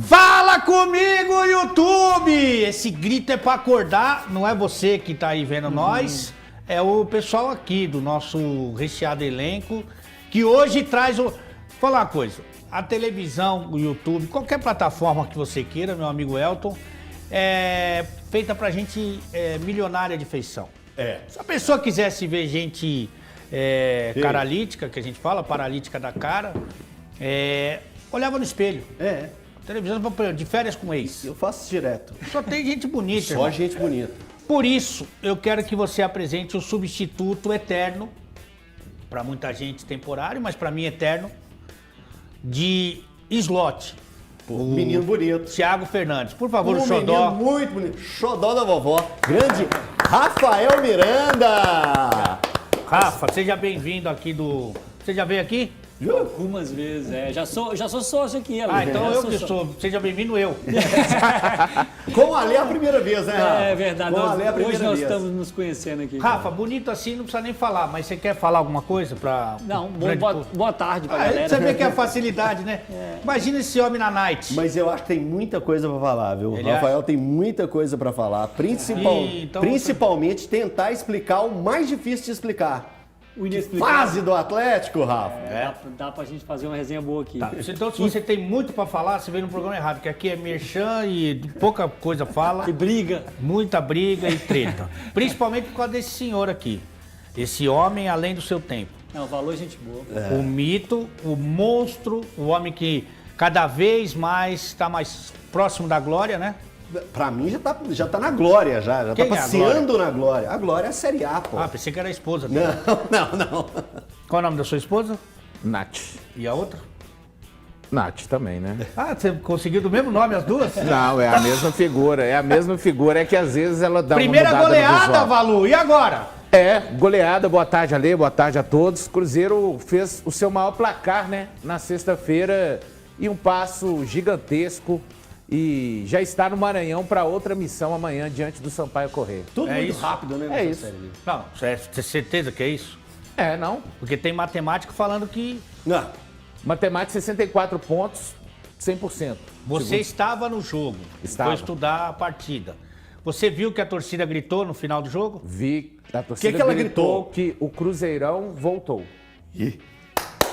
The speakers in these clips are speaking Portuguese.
Fala comigo, YouTube! Esse grito é pra acordar, não é você que tá aí vendo nós, é o pessoal aqui do nosso recheado elenco, que hoje traz o... Vou falar uma coisa, a televisão, o YouTube, qualquer plataforma que você queira, meu amigo Elton, é feita pra gente milionária de feição. Se a pessoa quisesse ver gente caralítica, que a gente fala, paralítica da cara, olhava no espelho. Televisão de férias com ex. Eu faço direto. Só tem gente bonita, Só irmão. gente bonita. Por isso, eu quero que você apresente o substituto eterno, para muita gente temporário, mas para mim eterno, de slot. Menino bonito. Thiago Fernandes. Por favor, o Um xodó. menino muito bonito. Xodó da vovó. Grande Rafael Miranda. Rafa, seja bem-vindo aqui do... Você já veio aqui? Algumas vezes, já sou sócio aqui, Ale. Então eu que sou. Seja bem-vindo eu. Com a Lê a primeira vez, né, Rafa? É verdade, Com a Lê a primeira hoje nós vez. estamos nos conhecendo aqui. Rafa, bonito assim, não precisa nem falar, mas você quer falar alguma coisa para... Não, boa tarde pra galera. Você vê que é a facilidade, né? Imagina esse homem na night. Mas eu acho que tem muita coisa pra falar, viu? Ele Rafael tem muita coisa pra falar. Principalmente tentar explicar o mais difícil de explicar. O inexplicável. Fase do Atlético, Rafa. Dá pra gente fazer uma resenha boa aqui. Então, se você tem muito pra falar, você veio no programa errado, que aqui é merchan e pouca coisa fala. E briga. Muita briga e treta. Principalmente por causa desse senhor aqui. Esse homem além do seu tempo. Não, valor é gente boa. O mito, o monstro, o homem que cada vez mais está mais próximo da glória, né? Pra mim já tá na glória, já Quem tá é a passeando na glória. A glória é a Série A, pô. Ah, pensei que era a esposa dele. Não. Qual é o nome da sua esposa? Nath. E a outra? Nath também, né? Ah, você conseguiu do mesmo nome as duas? Não, é a mesma figura. É a mesma figura. É que às vezes ela dá Primeira uma mudada no goleada, visual. Valu. E agora? Goleada. Boa tarde, Ale. Boa tarde a todos. Cruzeiro fez o seu maior placar, né? Na sexta-feira e um passo gigantesco. E já está no Maranhão para outra missão amanhã diante do Sampaio Corrêa. Tudo muito isso. rápido, né? É nessa isso. série ali. Não, você tem certeza que é isso? Não. Porque tem matemático falando que Não. Matemática, 64 pontos, 100%. você estava no jogo. Estava. Foi estudar a partida. Você viu que a torcida gritou no final do jogo? Vi a torcida que ela gritou gritou? que o Cruzeirão voltou.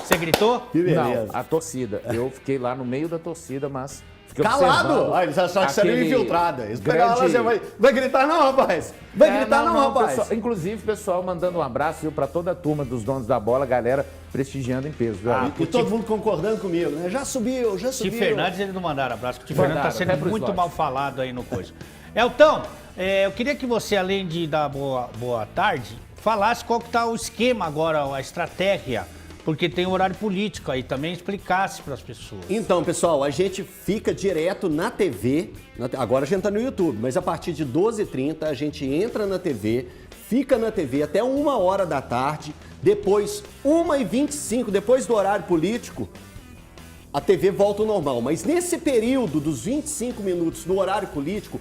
Você gritou? Que beleza. Não, a torcida. Eu fiquei lá no meio da torcida, mas fiquei Calado! observando Ah, eles acharam que você era aquele infiltrada. Eles pegaram lá, grande- você vai gritar não, rapaz. Vai gritar não, rapaz. pessoal, inclusive, pessoal mandando um abraço, viu, pra toda a turma dos donos da bola, galera prestigiando em peso. Viu? Ah, E todo mundo concordando comigo, né? Já subiu. Ti Fernandes, eles não mandaram abraço, porque o Ti Mandaram, Fernandes está até sendo pros muito lotes. mal falado aí no coisa. Elton, eu queria que você, além de dar boa tarde, falasse qual que tá o esquema agora, a estratégia, porque tem horário político aí também, explicasse para as pessoas. Então, pessoal, a gente fica direto na TV. Agora a gente tá no YouTube, mas a partir de 12h30 a gente entra na TV, fica na TV até 1h da tarde. Depois, 1h25, depois do horário político, a TV volta ao normal. Mas nesse período dos 25 minutos no horário político,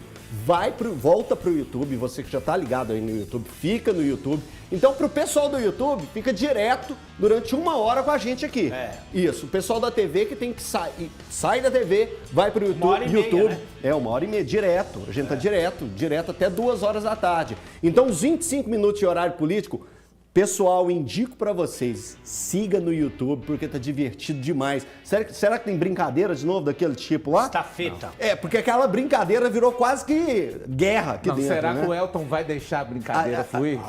volta pro YouTube. Você que já tá ligado aí no YouTube, fica no YouTube. Então, pro pessoal do YouTube, fica direto durante 1h com a gente aqui. Isso, o pessoal da TV que tem que sair, sai da TV, vai pro YouTube. 1h30, né? 1h30, direto. A gente tá direto até 2h da tarde. Então, os 25 minutos de horário político, pessoal, indico pra vocês, siga no YouTube, porque tá divertido demais. Será que tem brincadeira de novo daquele tipo lá? Estafeta. Porque aquela brincadeira virou quase que guerra aqui Não, dentro, será né? que o Elton vai deixar a brincadeira fluir?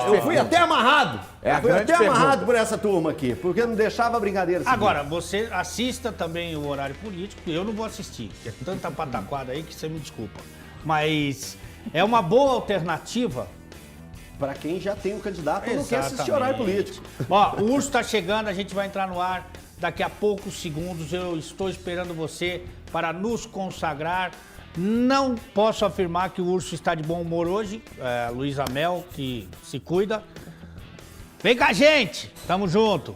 Eu fui até amarrado. É a Eu fui grande até amarrado pergunta. por essa turma aqui, porque não deixava a brincadeira seguir. Agora, você assista também o horário político, eu não vou assistir, porque é tanta pataquada aí que você me desculpa. Mas é uma boa alternativa. Pra quem já tem um candidato ou não quer assistir horário político. Ó, o Urso tá chegando, a gente vai entrar no ar daqui a poucos segundos. Eu estou esperando você para nos consagrar. Não posso afirmar que o Urso está de bom humor hoje. Luísa Mel, que se cuida. Vem com a gente, tamo junto.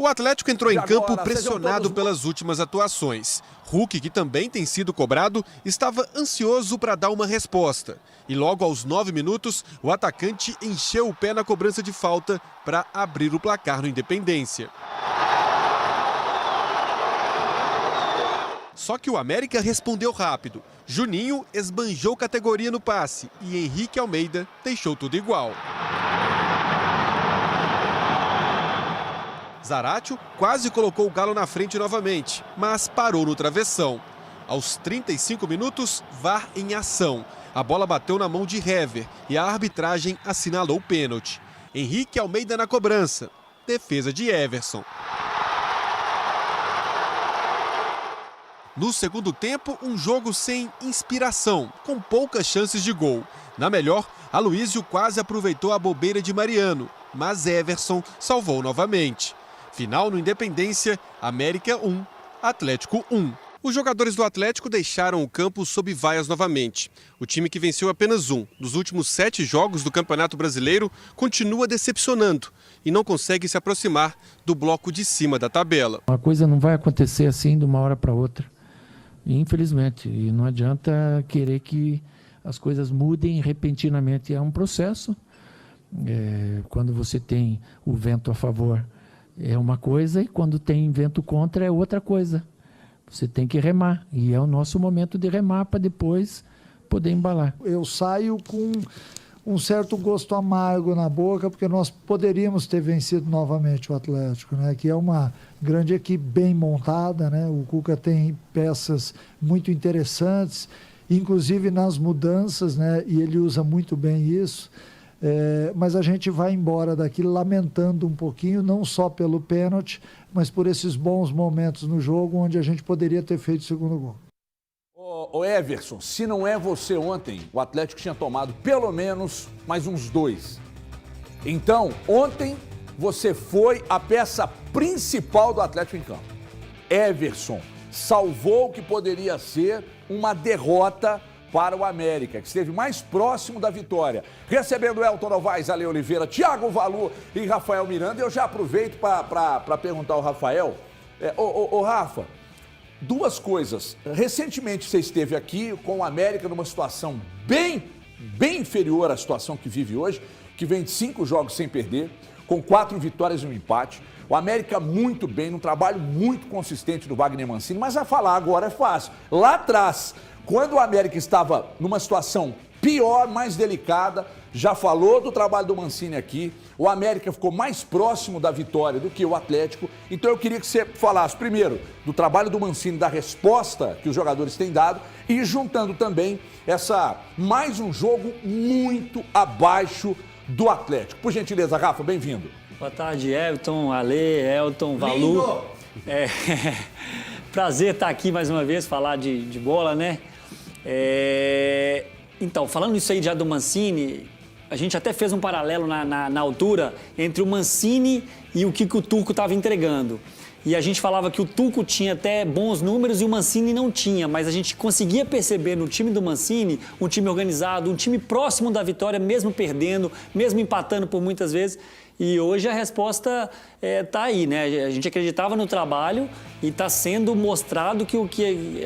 O Atlético entrou em campo pressionado pelas últimas atuações. Hulk, que também tem sido cobrado, estava ansioso para dar uma resposta. E logo aos 9 minutos, o atacante encheu o pé na cobrança de falta para abrir o placar no Independência. Só que o América respondeu rápido. Juninho esbanjou categoria no passe e Henrique Almeida deixou tudo igual. Zaratio quase colocou o Galo na frente novamente, mas parou no travessão. Aos 35 minutos, VAR em ação. A bola bateu na mão de Hever e a arbitragem assinalou o pênalti. Henrique Almeida na cobrança. Defesa de Everson. No segundo tempo, um jogo sem inspiração, com poucas chances de gol. Na melhor, Aloísio quase aproveitou a bobeira de Mariano, mas Everson salvou novamente. Final no Independência, América 1, Atlético 1. Os jogadores do Atlético deixaram o campo sob vaias novamente. O time que venceu apenas um dos últimos 7 jogos do Campeonato Brasileiro continua decepcionando e não consegue se aproximar do bloco de cima da tabela. A coisa não vai acontecer assim de uma hora para outra, infelizmente. E não adianta querer que as coisas mudem repentinamente. É um processo. Quando você tem o vento a favor é uma coisa e quando tem vento contra é outra coisa. Você tem que remar e é o nosso momento de remar para depois poder embalar. Eu saio com um certo gosto amargo na boca porque nós poderíamos ter vencido novamente o Atlético, né? Que é uma grande equipe bem montada, né? O Cuca tem peças muito interessantes, inclusive nas mudanças, né? E ele usa muito bem isso. Mas a gente vai embora daqui lamentando um pouquinho, não só pelo pênalti, mas por esses bons momentos no jogo onde a gente poderia ter feito o segundo gol. Ô Everson, se não é você ontem, o Atlético tinha tomado pelo menos mais uns 2. Então, ontem você foi a peça principal do Atlético em campo. Everson salvou o que poderia ser uma derrota para o América, que esteve mais próximo da vitória. Recebendo Elton Novaes, Ale Oliveira, Thiago Valu e Rafael Miranda. Eu já aproveito para perguntar ao Rafael. Rafa, 2 coisas. Recentemente você esteve aqui com o América numa situação bem inferior à situação que vive hoje, que vem de 5 jogos sem perder, com 4 vitórias e um empate. O América muito bem, num trabalho muito consistente do Wagner Mancini, mas a falar agora é fácil. Lá atrás, quando o América estava numa situação pior, mais delicada, já falou do trabalho do Mancini aqui, o América ficou mais próximo da vitória do que o Atlético, então eu queria que você falasse primeiro do trabalho do Mancini, da resposta que os jogadores têm dado e juntando também mais um jogo muito abaixo do Atlético. Por gentileza, Rafa, bem-vindo. Boa tarde, Everton, Ale, Elton, Valu. Prazer estar aqui mais uma vez, falar de bola, né? Então, falando isso aí já do Mancini, a gente até fez um paralelo na altura entre o Mancini e o que o Turco estava entregando. E a gente falava que o Turco tinha até bons números e o Mancini não tinha, mas a gente conseguia perceber no time do Mancini um time organizado, um time próximo da vitória, mesmo perdendo, mesmo empatando por muitas vezes. E hoje a resposta está aí, né? A gente acreditava no trabalho e está sendo mostrado que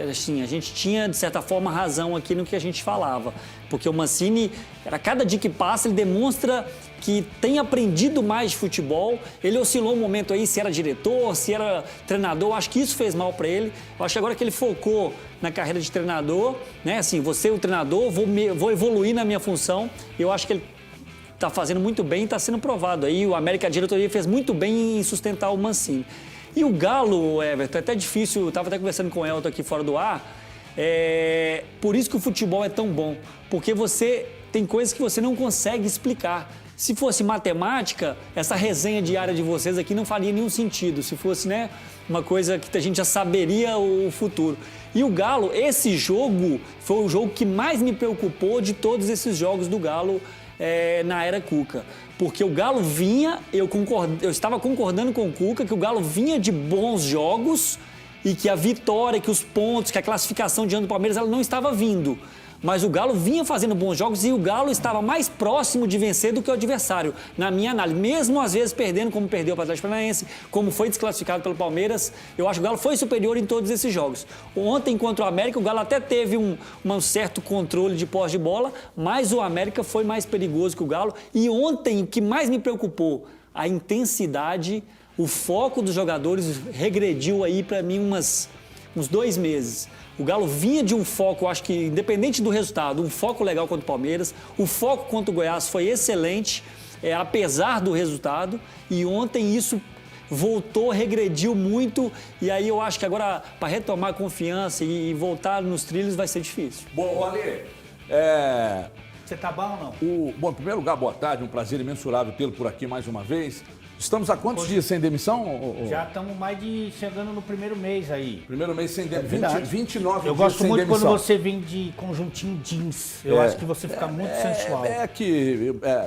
assim, a gente tinha, de certa forma, razão aqui no que a gente falava. Porque o Mancini, a cada dia que passa, ele demonstra que tem aprendido mais de futebol. Ele oscilou um momento aí, se era diretor, se era treinador. Acho que isso fez mal para ele. Eu acho que agora que ele focou na carreira de treinador, né? Assim, vou ser o treinador, vou evoluir na minha função. Eu acho que ele está fazendo muito bem e está sendo provado. Aí o América, a diretoria fez muito bem em sustentar o Mancini. E o Galo, Everton, é até difícil, eu estava até conversando com o Elton aqui fora do ar, por isso que o futebol é tão bom, porque tem coisas que você não consegue explicar. Se fosse matemática, essa resenha diária de vocês aqui não faria nenhum sentido, se fosse, né, uma coisa que a gente já saberia o futuro. E o Galo, esse jogo, foi o jogo que mais me preocupou de todos esses jogos do Galo, na era Cuca, porque o Galo vinha, eu estava concordando com o Cuca que o Galo vinha de bons jogos e que a vitória, que os pontos, que a classificação diante do Palmeiras, ela não estava vindo. mas o Galo vinha fazendo bons jogos e o Galo estava mais próximo de vencer do que o adversário, na minha análise. Mesmo às vezes perdendo, como perdeu para o Atlético Paranaense, como foi desclassificado pelo Palmeiras, eu acho que o Galo foi superior em todos esses jogos. Ontem, contra o América, o Galo até teve um certo controle de posse de bola, mas o América foi mais perigoso que o Galo. E ontem, o que mais me preocupou, a intensidade, o foco dos jogadores regrediu aí para mim uns 2 meses. O Galo vinha de um foco, acho que independente do resultado, um foco legal contra o Palmeiras. O foco contra o Goiás foi excelente, apesar do resultado. E ontem isso voltou, regrediu muito. E aí eu acho que agora, para retomar a confiança e voltar nos trilhos, vai ser difícil. Bom, Ale, Você tá bom ou não? Bom, em primeiro lugar, boa tarde, um prazer imensurável tê-lo por aqui mais uma vez. Estamos há quantos dias sem demissão? Já estamos chegando no primeiro mês aí. Primeiro mês sem demissão, 29 Eu dias gosto sem muito demissão. quando você vem de conjuntinho jeans. Eu acho que você fica muito sensual.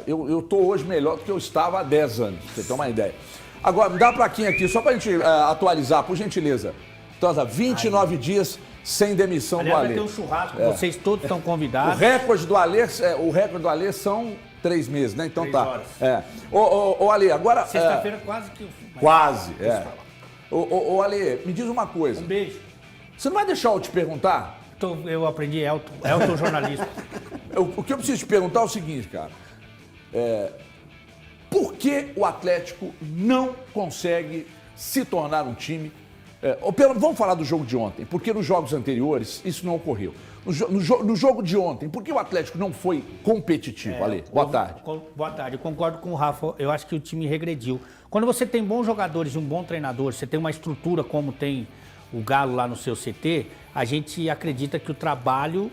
Eu tô hoje melhor do que eu estava há 10 anos, pra você ter uma ideia. Agora, me dá a plaquinha aqui, só pra gente atualizar, por gentileza. Então, 29 dias sem demissão Aliás, do vai Ale. ter um churrasco, vocês todos estão O convidados. recorde do Ale são 3 meses, né? Então 3 tá. horas. Ô, Ale, agora... Sexta-feira quase que... Quase, Ô, Ale, me diz uma coisa. Um beijo. Você não vai deixar eu te perguntar? Eu aprendi Elton jornalista. O que eu preciso te perguntar é o seguinte, cara. Por que o Atlético não consegue se tornar um time... vamos falar do jogo de ontem, porque nos jogos anteriores isso não ocorreu. No jogo de ontem, por que o Atlético não foi competitivo, Ale? Boa tarde. Boa tarde, eu concordo com o Rafa, eu acho que o time regrediu. Quando você tem bons jogadores e um bom treinador, você tem uma estrutura como tem o Galo lá no seu CT, a gente acredita que o trabalho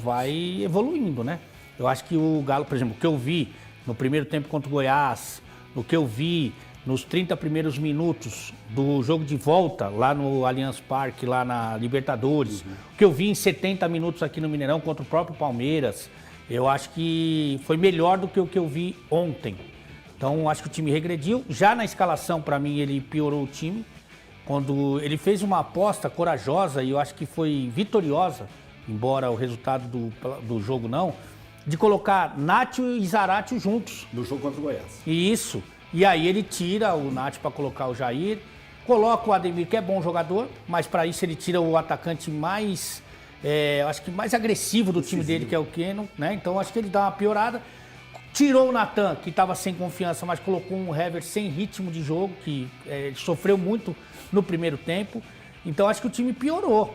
vai evoluindo, né? Eu acho que o Galo, por exemplo, o que eu vi no primeiro tempo contra o Goiás, o que eu vi nos 30 primeiros minutos do jogo de volta, lá no Allianz Parque, lá na Libertadores, o que eu vi em 70 minutos aqui no Mineirão contra o próprio Palmeiras, eu acho que foi melhor do que o que eu vi ontem. Então, acho que o time regrediu. Já na escalação, para mim, ele piorou o time. Quando ele fez uma aposta corajosa, e eu acho que foi vitoriosa, embora o resultado do jogo não, de colocar Nacho e Zaratio juntos. No jogo contra o Goiás. Isso. E aí ele tira o Nath para colocar o Jair, coloca o Ademir, que é bom jogador, mas para isso ele tira o atacante mais, acho que mais agressivo do time dele, que é o Keno, né? Então acho que ele dá uma piorada. Tirou o Natan, que estava sem confiança, mas colocou um Hever sem ritmo de jogo, que ele sofreu muito no primeiro tempo. Então acho que o time piorou.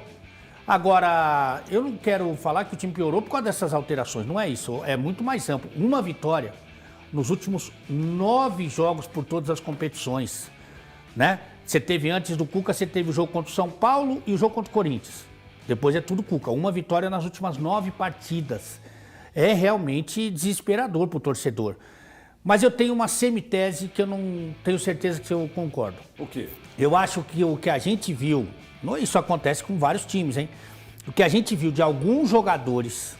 Agora, eu não quero falar que o time piorou por causa dessas alterações, não é isso, é muito mais amplo. Uma vitória nos últimos 9 jogos por todas as competições, né? Você teve antes do Cuca, você teve o jogo contra o São Paulo e o jogo contra o Corinthians. Depois é tudo Cuca. Uma vitória nas últimas 9 partidas. É realmente desesperador para o torcedor. Mas eu tenho uma semitese que eu não tenho certeza que eu concordo. O quê? Eu acho que o que a gente viu, isso acontece com vários times, hein? O que a gente viu de alguns jogadores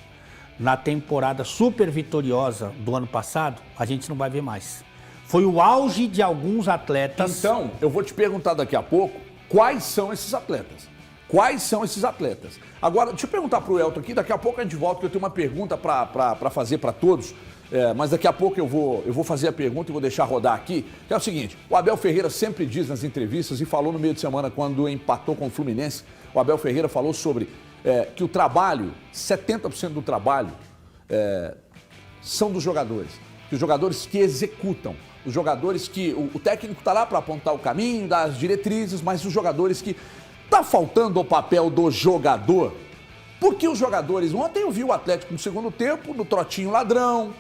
na temporada super vitoriosa do ano passado, a gente não vai ver mais. Foi o auge de alguns atletas. Então, eu vou te perguntar daqui a pouco quais são esses atletas. Quais são esses atletas? Agora, deixa eu perguntar pro Elton aqui, daqui a pouco a gente volta, que eu tenho uma pergunta para fazer para todos, mas daqui a pouco eu vou fazer a pergunta e vou deixar rodar aqui, que é o seguinte, o Abel Ferreira sempre diz nas entrevistas e falou no meio de semana quando empatou com o Fluminense, o Abel Ferreira falou sobre que o trabalho, 70% do trabalho são dos jogadores. Que os jogadores que executam, os jogadores que... O técnico está lá para apontar o caminho, dar as diretrizes, mas os jogadores que... Está faltando o papel do jogador? Porque os jogadores... Ontem eu vi o Atlético no segundo tempo, no trotinho ladrão,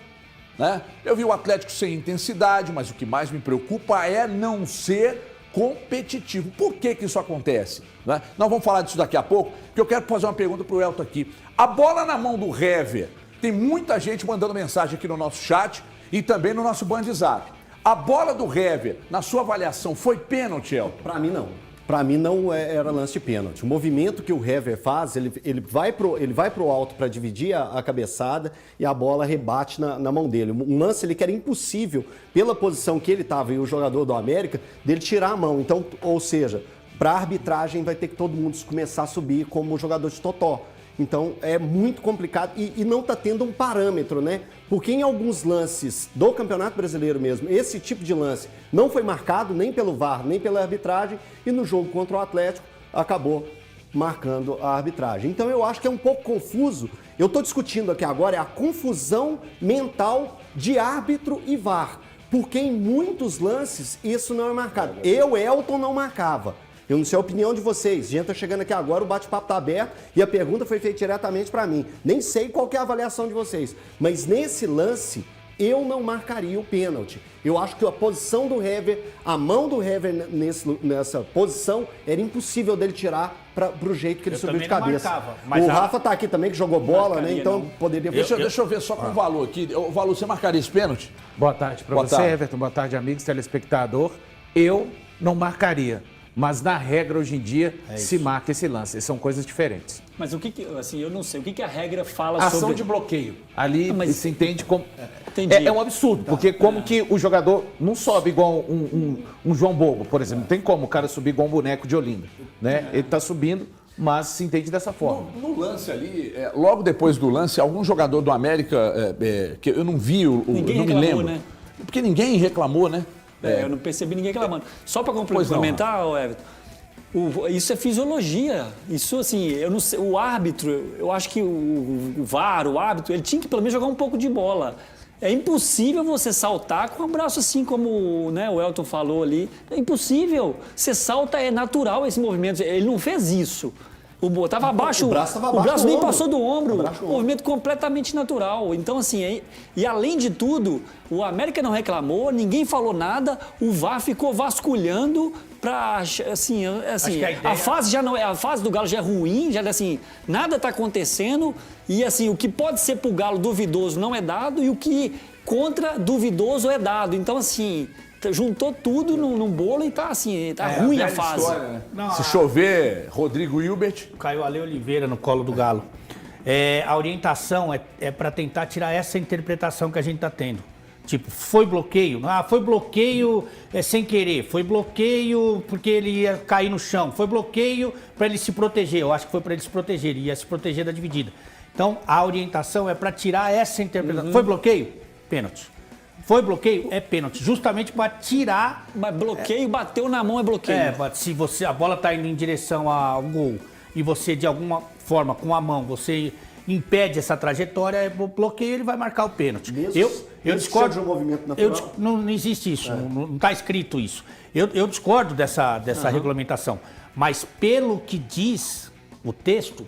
né? Eu vi o Atlético sem intensidade, mas o que mais me preocupa é não ser competitivo. Por que isso acontece? Né? Nós vamos falar disso daqui a pouco, porque eu quero fazer uma pergunta para o Elton aqui. A bola na mão do Hever, tem muita gente mandando mensagem aqui no nosso chat e também no nosso Bandzap. A bola do Hever, na sua avaliação, foi pênalti, Elton? Para mim, não. Para mim, não era lance de pênalti. O movimento que o Hever faz, ele vai pro alto para dividir a cabeçada e a bola rebate na mão dele. Um lance que era impossível, pela posição que ele estava e o jogador do América, dele tirar a mão. Então, ou seja, para a arbitragem vai ter que todo mundo começar a subir como jogador de totó. Então é muito complicado e não está tendo um parâmetro, né? Porque em alguns lances do Campeonato Brasileiro mesmo, esse tipo de lance não foi marcado nem pelo VAR, nem pela arbitragem, e no jogo contra o Atlético acabou marcando a arbitragem. Então eu acho que é um pouco confuso. Eu estou discutindo aqui agora a confusão mental de árbitro e VAR, porque em muitos lances isso não é marcado. Eu, Elton, não marcava. Eu não sei a opinião de vocês. Gente, tá chegando aqui agora, o bate-papo tá aberto e a pergunta foi feita diretamente para mim. Nem sei qual que é a avaliação de vocês, mas nesse lance eu não marcaria o pênalti. Eu acho que a posição do Hever, a mão do Hever nessa posição, era impossível dele tirar para o jeito que ele subiu de cabeça. Marcava, mas o Rafa tá aqui também, que jogou bola, né? Então não. poderia... Deixa eu ver só com o Valor aqui. O Valor, você marcaria esse pênalti? Boa tarde para Boa você, tarde. Everton. Boa tarde, amigos, telespectador. Eu não marcaria, mas na regra, hoje em dia, se marca esse lance. São coisas diferentes. Mas o que assim, eu não sei, o que a regra fala Ação sobre... de bloqueio. Ali mas- se entende como... Entendi. É um absurdo, porque como que o jogador não sobe igual um João Bobo, por exemplo. Não tem como o cara subir igual um boneco de Olinda, né? Ele tá subindo, mas se entende dessa forma. No lance ali, logo depois do lance, algum jogador do América, que eu não vi, Ninguém não me reclamou, lembro. né? Porque ninguém reclamou, né? Eu não percebi ninguém reclamando. Só para Pois não, complementar, Everton, isso é fisiologia. Isso, assim, eu não sei, o árbitro, eu acho que o VAR, o árbitro, ele tinha que pelo menos jogar um pouco de bola. É impossível você saltar com o braço assim como, né, o Elton falou ali. É impossível. Você salta, é natural esse movimento. Ele não fez isso. Tava abaixo, O braço tava o abaixo braço do nem ombro. passou do ombro. Abaixo do ombro. Movimento completamente natural. Então, assim, e além de tudo, o América não reclamou, ninguém falou nada, o VAR ficou vasculhando pra, assim, que a ideia- a fase já não é, a fase do Galo já é ruim, já assim, nada tá acontecendo e assim, o que pode ser pro Galo duvidoso não é dado e o que contra duvidoso é dado. Então, assim, juntou tudo num bolo e tá assim, tá ruim a velha fase. história, né? Não, Se chover, Rodrigo Hilbert. Caiu Ale Oliveira no colo do Galo. A orientação é para tentar tirar essa interpretação que a gente está tendo. Tipo, foi bloqueio? Foi bloqueio sem querer. Foi bloqueio porque ele ia cair no chão. Foi bloqueio para ele se proteger. Eu acho que foi para ele se proteger. Ele ia se proteger da dividida. Então, a orientação é para tirar essa interpretação. Foi bloqueio? Pênalti. Foi bloqueio? É pênalti. Justamente para tirar... Mas bloqueio, bateu na mão é bloqueio. Se a bola está indo em direção ao gol e você, de alguma forma, com a mão, você impede essa trajetória, bloqueio, ele vai marcar o pênalti. Eu discordo. de um movimento natural. Não existe isso, não está escrito isso. Eu discordo dessa regulamentação. Mas pelo que diz o texto,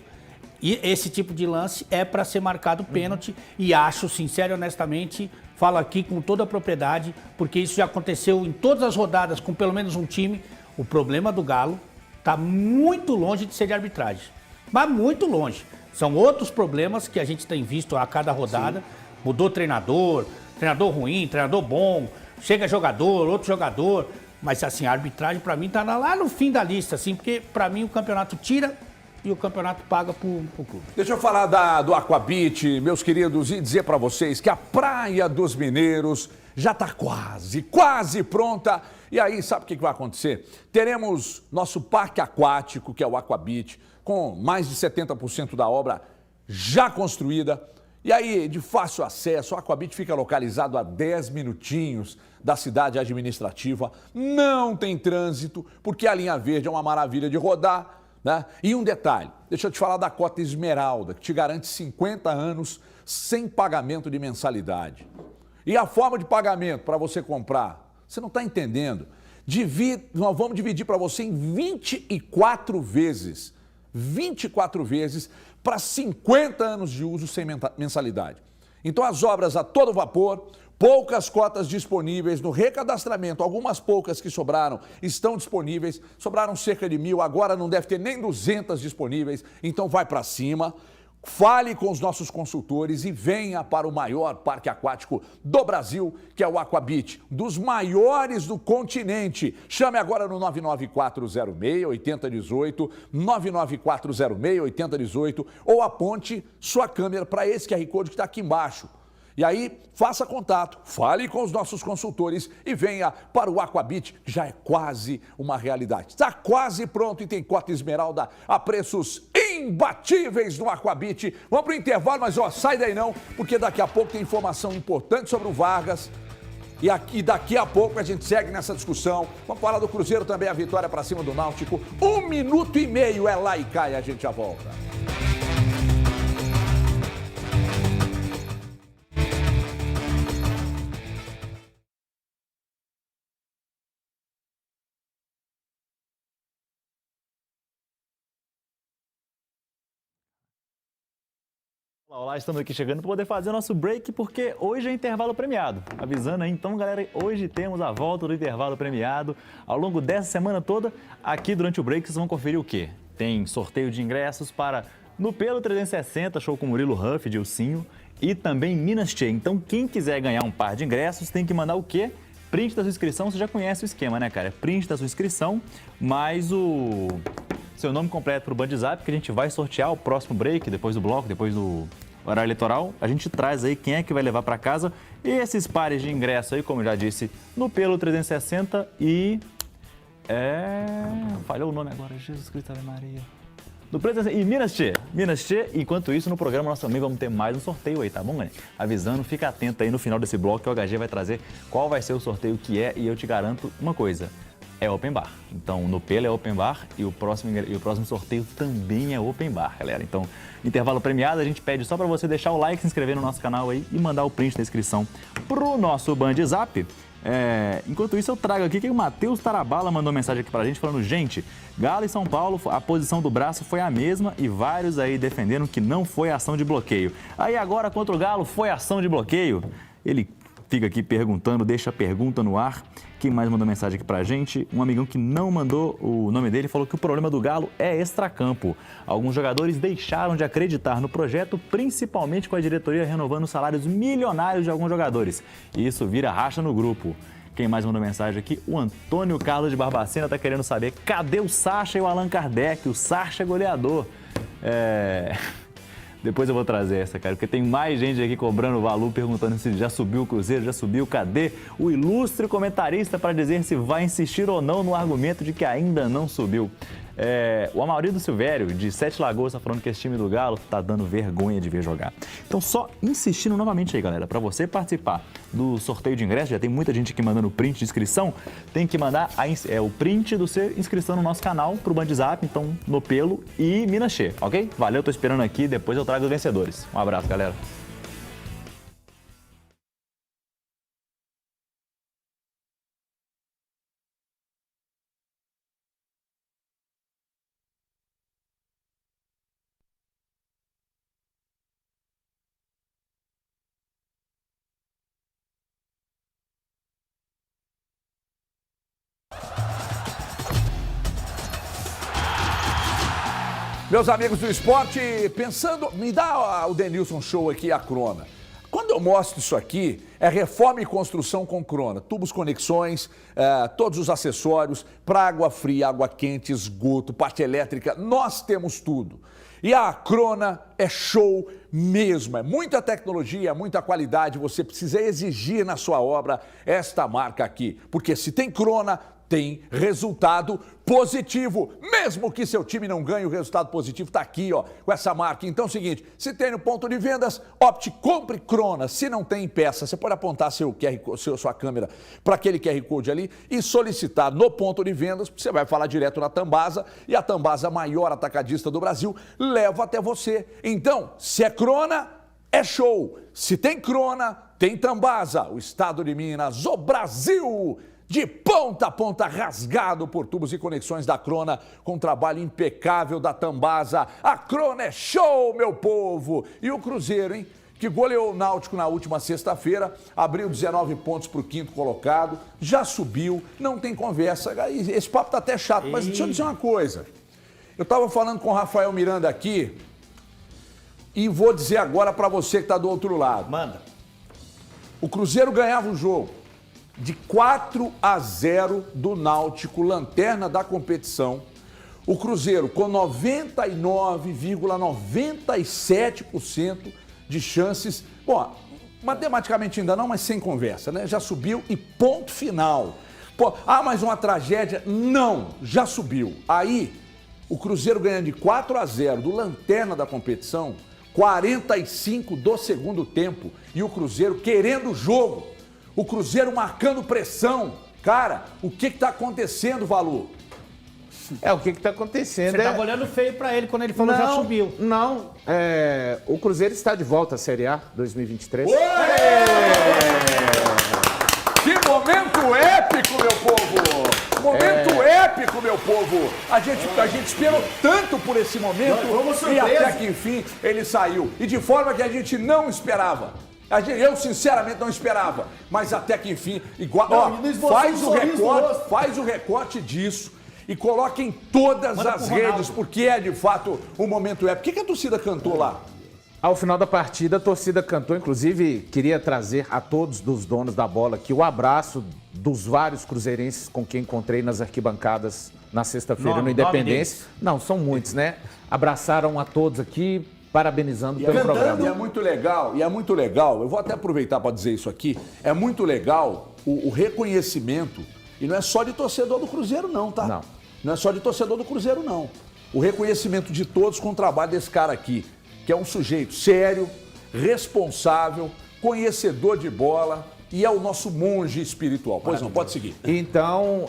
esse tipo de lance é para ser marcado pênalti e acho, sincero e honestamente, falo aqui com toda a propriedade, porque isso já aconteceu em todas as rodadas com pelo menos um time. O problema do Galo está muito longe de ser de arbitragem, mas muito longe. São outros problemas que a gente tem visto a cada rodada. Sim. Mudou treinador ruim, treinador bom, chega jogador, outro jogador. Mas assim, a arbitragem para mim tá lá no fim da lista, assim, porque para mim o campeonato tira e o campeonato paga pro clube. Deixa eu falar do Aquabit, meus queridos, e dizer para vocês que a Praia dos Mineiros já está quase pronta. E aí, sabe o que vai acontecer? Teremos nosso parque aquático, que é o Aquabit, com mais de 70% da obra já construída. E aí, de fácil acesso, o Aquabit fica localizado a 10 minutinhos da cidade administrativa. Não tem trânsito, porque a linha verde é uma maravilha de rodar, né? E um detalhe, deixa eu te falar da cota Esmeralda, que te garante 50 anos sem pagamento de mensalidade. E a forma de pagamento para você comprar, você não está entendendo. Nós vamos dividir para você em 24 vezes. 24 vezes para 50 anos de uso sem mensalidade. Então as obras a todo vapor, poucas cotas disponíveis no recadastramento, algumas poucas que sobraram estão disponíveis, sobraram cerca de 1.000, agora não deve ter nem 200 disponíveis, então vai para cima. Fale com os nossos consultores e venha para o maior parque aquático do Brasil, que é o Aquabit, dos maiores do continente. Chame agora no 99406-8018, 99406-8018 ou aponte sua câmera para esse QR Code que está aqui embaixo. E aí, faça contato, fale com os nossos consultores e venha para o Aquabit, que já é quase uma realidade. Está quase pronto e tem cota Esmeralda a preços imbatíveis no Aquabit. Vamos pro intervalo, mas ó, sai daí não, porque daqui a pouco tem informação importante sobre o Vargas. E daqui a pouco a gente segue nessa discussão. Vamos falar do Cruzeiro também, a vitória para cima do Náutico. 1 minuto e meio é lá e cai, a gente já volta. Olá, estamos aqui chegando para poder fazer o nosso break, porque hoje é intervalo premiado. Avisando aí, então, galera, hoje temos a volta do intervalo premiado. Ao longo dessa semana toda, aqui durante o break, vocês vão conferir o quê? Tem sorteio de ingressos para No Pelo 360, show com Murilo Huff, Dilcinho, e também Minas Tchê. Então, quem quiser ganhar um par de ingressos, tem que mandar o quê? Print da sua inscrição, você já conhece o esquema, né, cara? Print da sua inscrição, mais o seu nome completo para o Bandzap, que a gente vai sortear o próximo break, depois do bloco, depois do horário eleitoral. A gente traz aí quem é que vai levar para casa. E esses pares de ingresso aí, como eu já disse, No Pelo 360 e... falhou o nome agora, Jesus Cristo, Ave Maria. No Pelo e Minas Tchê. Minas Tchê. Enquanto isso, no programa Nosso Amigo, vamos ter mais um sorteio aí, tá bom, galera? Avisando, fica atento aí no final desse bloco que o HG vai trazer qual vai ser o sorteio que é. E eu te garanto uma coisa. É open bar. Então, No Pelo é open bar e o próximo sorteio também é open bar, galera. Então, intervalo premiado, a gente pede só para você deixar o like, se inscrever no nosso canal aí e mandar o print da inscrição pro nosso Bandzap. Enquanto isso, eu trago aqui que o Matheus Tarabala mandou mensagem aqui pra gente falando: gente, Galo e São Paulo, a posição do braço foi a mesma e vários aí defendendo que não foi ação de bloqueio. Aí agora contra o Galo foi ação de bloqueio? Ele fica aqui perguntando, deixa a pergunta no ar. Quem mais mandou mensagem aqui pra gente? Um amigão que não mandou o nome dele falou que o problema do Galo é extracampo. Alguns jogadores deixaram de acreditar no projeto, principalmente com a diretoria renovando os salários milionários de alguns jogadores. E isso vira racha no grupo. Quem mais mandou mensagem aqui? O Antônio Carlos de Barbacena tá querendo saber cadê o Sacha e o Allan Kardec? O Sacha é goleador. Depois eu vou trazer essa, cara, porque tem mais gente aqui cobrando o valor, perguntando se já subiu o Cruzeiro, já subiu, cadê o ilustre comentarista para dizer se vai insistir ou não no argumento de que ainda não subiu. O Amaurido Silvério, de Sete Lagoas, está falando que esse time do Galo tá dando vergonha de ver jogar. Então, só insistindo novamente aí, galera, para você participar do sorteio de ingresso, já tem muita gente aqui mandando print de inscrição, tem que mandar o print do seu inscrição no nosso canal pro Bandzap, então No Pelo e Minas Tchê, ok? Valeu, tô esperando aqui, depois eu trago os vencedores. Um abraço, galera. Meus amigos do esporte, pensando, me dá o Denilson Show aqui, a Crona. Quando eu mostro isso aqui, é reforma e construção com Crona. Tubos, conexões, todos os acessórios, para água fria, água quente, esgoto, parte elétrica, nós temos tudo. E a Crona é show mesmo, é muita tecnologia, muita qualidade, você precisa exigir na sua obra esta marca aqui. Porque se tem Crona, tem resultado positivo. Mesmo que seu time não ganhe, o resultado positivo está aqui, ó, com essa marca. Então é o seguinte, se tem no ponto de vendas, opte, compre Crona. Se não tem peça, você pode apontar sua câmera para aquele QR Code ali e solicitar no ponto de vendas, você vai falar direto na Tambasa e a Tambasa, maior atacadista do Brasil, leva até você. Então, se é Crona, é show. Se tem Crona, tem Tambasa. O estado de Minas, o Brasil, de ponta a ponta, rasgado por tubos e conexões da Crona, com trabalho impecável da Tambasa. A Crona é show, meu povo! E o Cruzeiro, hein? Que goleou o Náutico na última sexta-feira, abriu 19 pontos para o quinto colocado, já subiu, não tem conversa. Esse papo tá até chato, mas deixa eu dizer uma coisa. Eu estava falando com o Rafael Miranda aqui e vou dizer agora para você que está do outro lado. Manda. O Cruzeiro ganhava o jogo de 4-0 do Náutico, lanterna da competição. O Cruzeiro com 99,97% de chances. Bom, matematicamente ainda não, mas sem conversa, né? Já subiu e ponto final. Pô, mais uma tragédia? Não, já subiu. Aí O Cruzeiro ganhando de 4-0 do lanterna da competição, 45 do segundo tempo. E o Cruzeiro querendo o jogo. O Cruzeiro marcando pressão. Cara, o que está acontecendo, Valu? O que está acontecendo? Você tava olhando feio pra ele quando ele falou já subiu. Não, o Cruzeiro está de volta à Série A 2023. Que momento épico, meu povo! Momento épico, meu povo! A gente esperou tanto por esse momento e até que enfim ele saiu. E de forma que a gente não esperava. Eu sinceramente não esperava. Mas até que enfim, igual, faz o recorte disso e coloca em todas as redes, porque é de fato um momento épico. O que a torcida cantou lá? Ao final da partida, a torcida cantou, inclusive queria trazer a todos dos donos da bola aqui o abraço dos vários cruzeirenses com quem encontrei nas arquibancadas na sexta-feira no Independência. Não, são muitos, né? Abraçaram a todos aqui, parabenizando pelo programa. E é muito legal, eu vou até aproveitar para dizer isso aqui, é muito legal o reconhecimento, e não é só de torcedor do Cruzeiro não, tá? Não é só de torcedor do Cruzeiro não. O reconhecimento de todos com o trabalho desse cara aqui, que é um sujeito sério, responsável, conhecedor de bola e é o nosso monge espiritual. Pois não, pode seguir. Então,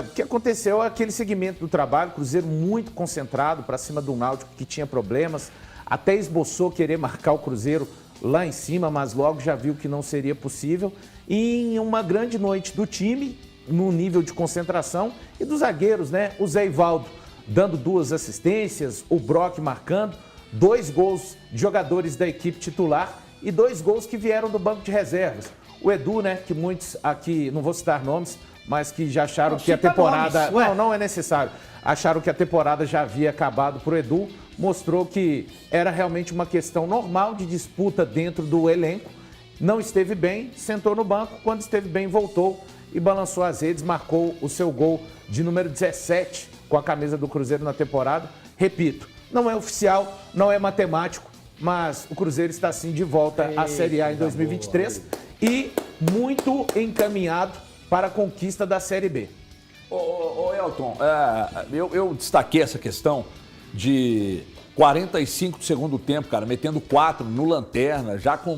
o que aconteceu é aquele segmento do trabalho, Cruzeiro muito concentrado para cima do Náutico, que tinha problemas, até esboçou querer marcar o Cruzeiro lá em cima, mas logo já viu que não seria possível. E em uma grande noite do time, no nível de concentração, e dos zagueiros, né? O Zé Ivaldo dando 2 assistências, o Brock marcando, 2 gols de jogadores da equipe titular e 2 gols que vieram do banco de reservas. O Edu, né, que muitos aqui, não vou citar nomes, mas que já acharam que a temporada... Não é necessário. Acharam que a temporada já havia acabado para o Edu. Mostrou que era realmente uma questão normal de disputa dentro do elenco. Não esteve bem, sentou no banco. Quando esteve bem, voltou e balançou as redes, marcou o seu gol de número 17 com a camisa do Cruzeiro na temporada. Repito, não é oficial, não é matemático, mas o Cruzeiro está sim de volta à Série A em 2023 e muito encaminhado para a conquista da Série B. Ô Elton, eu destaquei essa questão de 45 do segundo tempo, cara, metendo 4 no lanterna, já com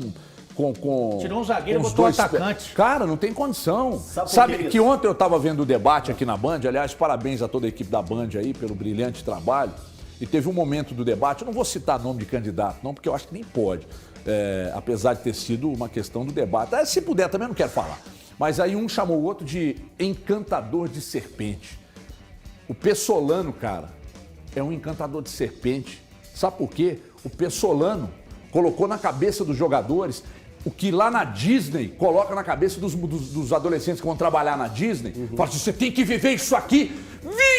tirou um zagueiro e botou um atacante. Cara, não tem condição. Sabe que ontem eu estava vendo o debate aqui na Band, aliás, parabéns a toda a equipe da Band aí pelo brilhante trabalho. E teve um momento do debate, eu não vou citar nome de candidato, não, porque eu acho que nem pode, apesar de ter sido uma questão do debate. Se puder, também não quero falar. Mas aí um chamou o outro de encantador de serpente. O Pessolano, cara, é um encantador de serpente. Sabe por quê? O Pessolano colocou na cabeça dos jogadores o que lá na Disney coloca na cabeça dos adolescentes que vão trabalhar na Disney. Fala assim, você tem que viver isso aqui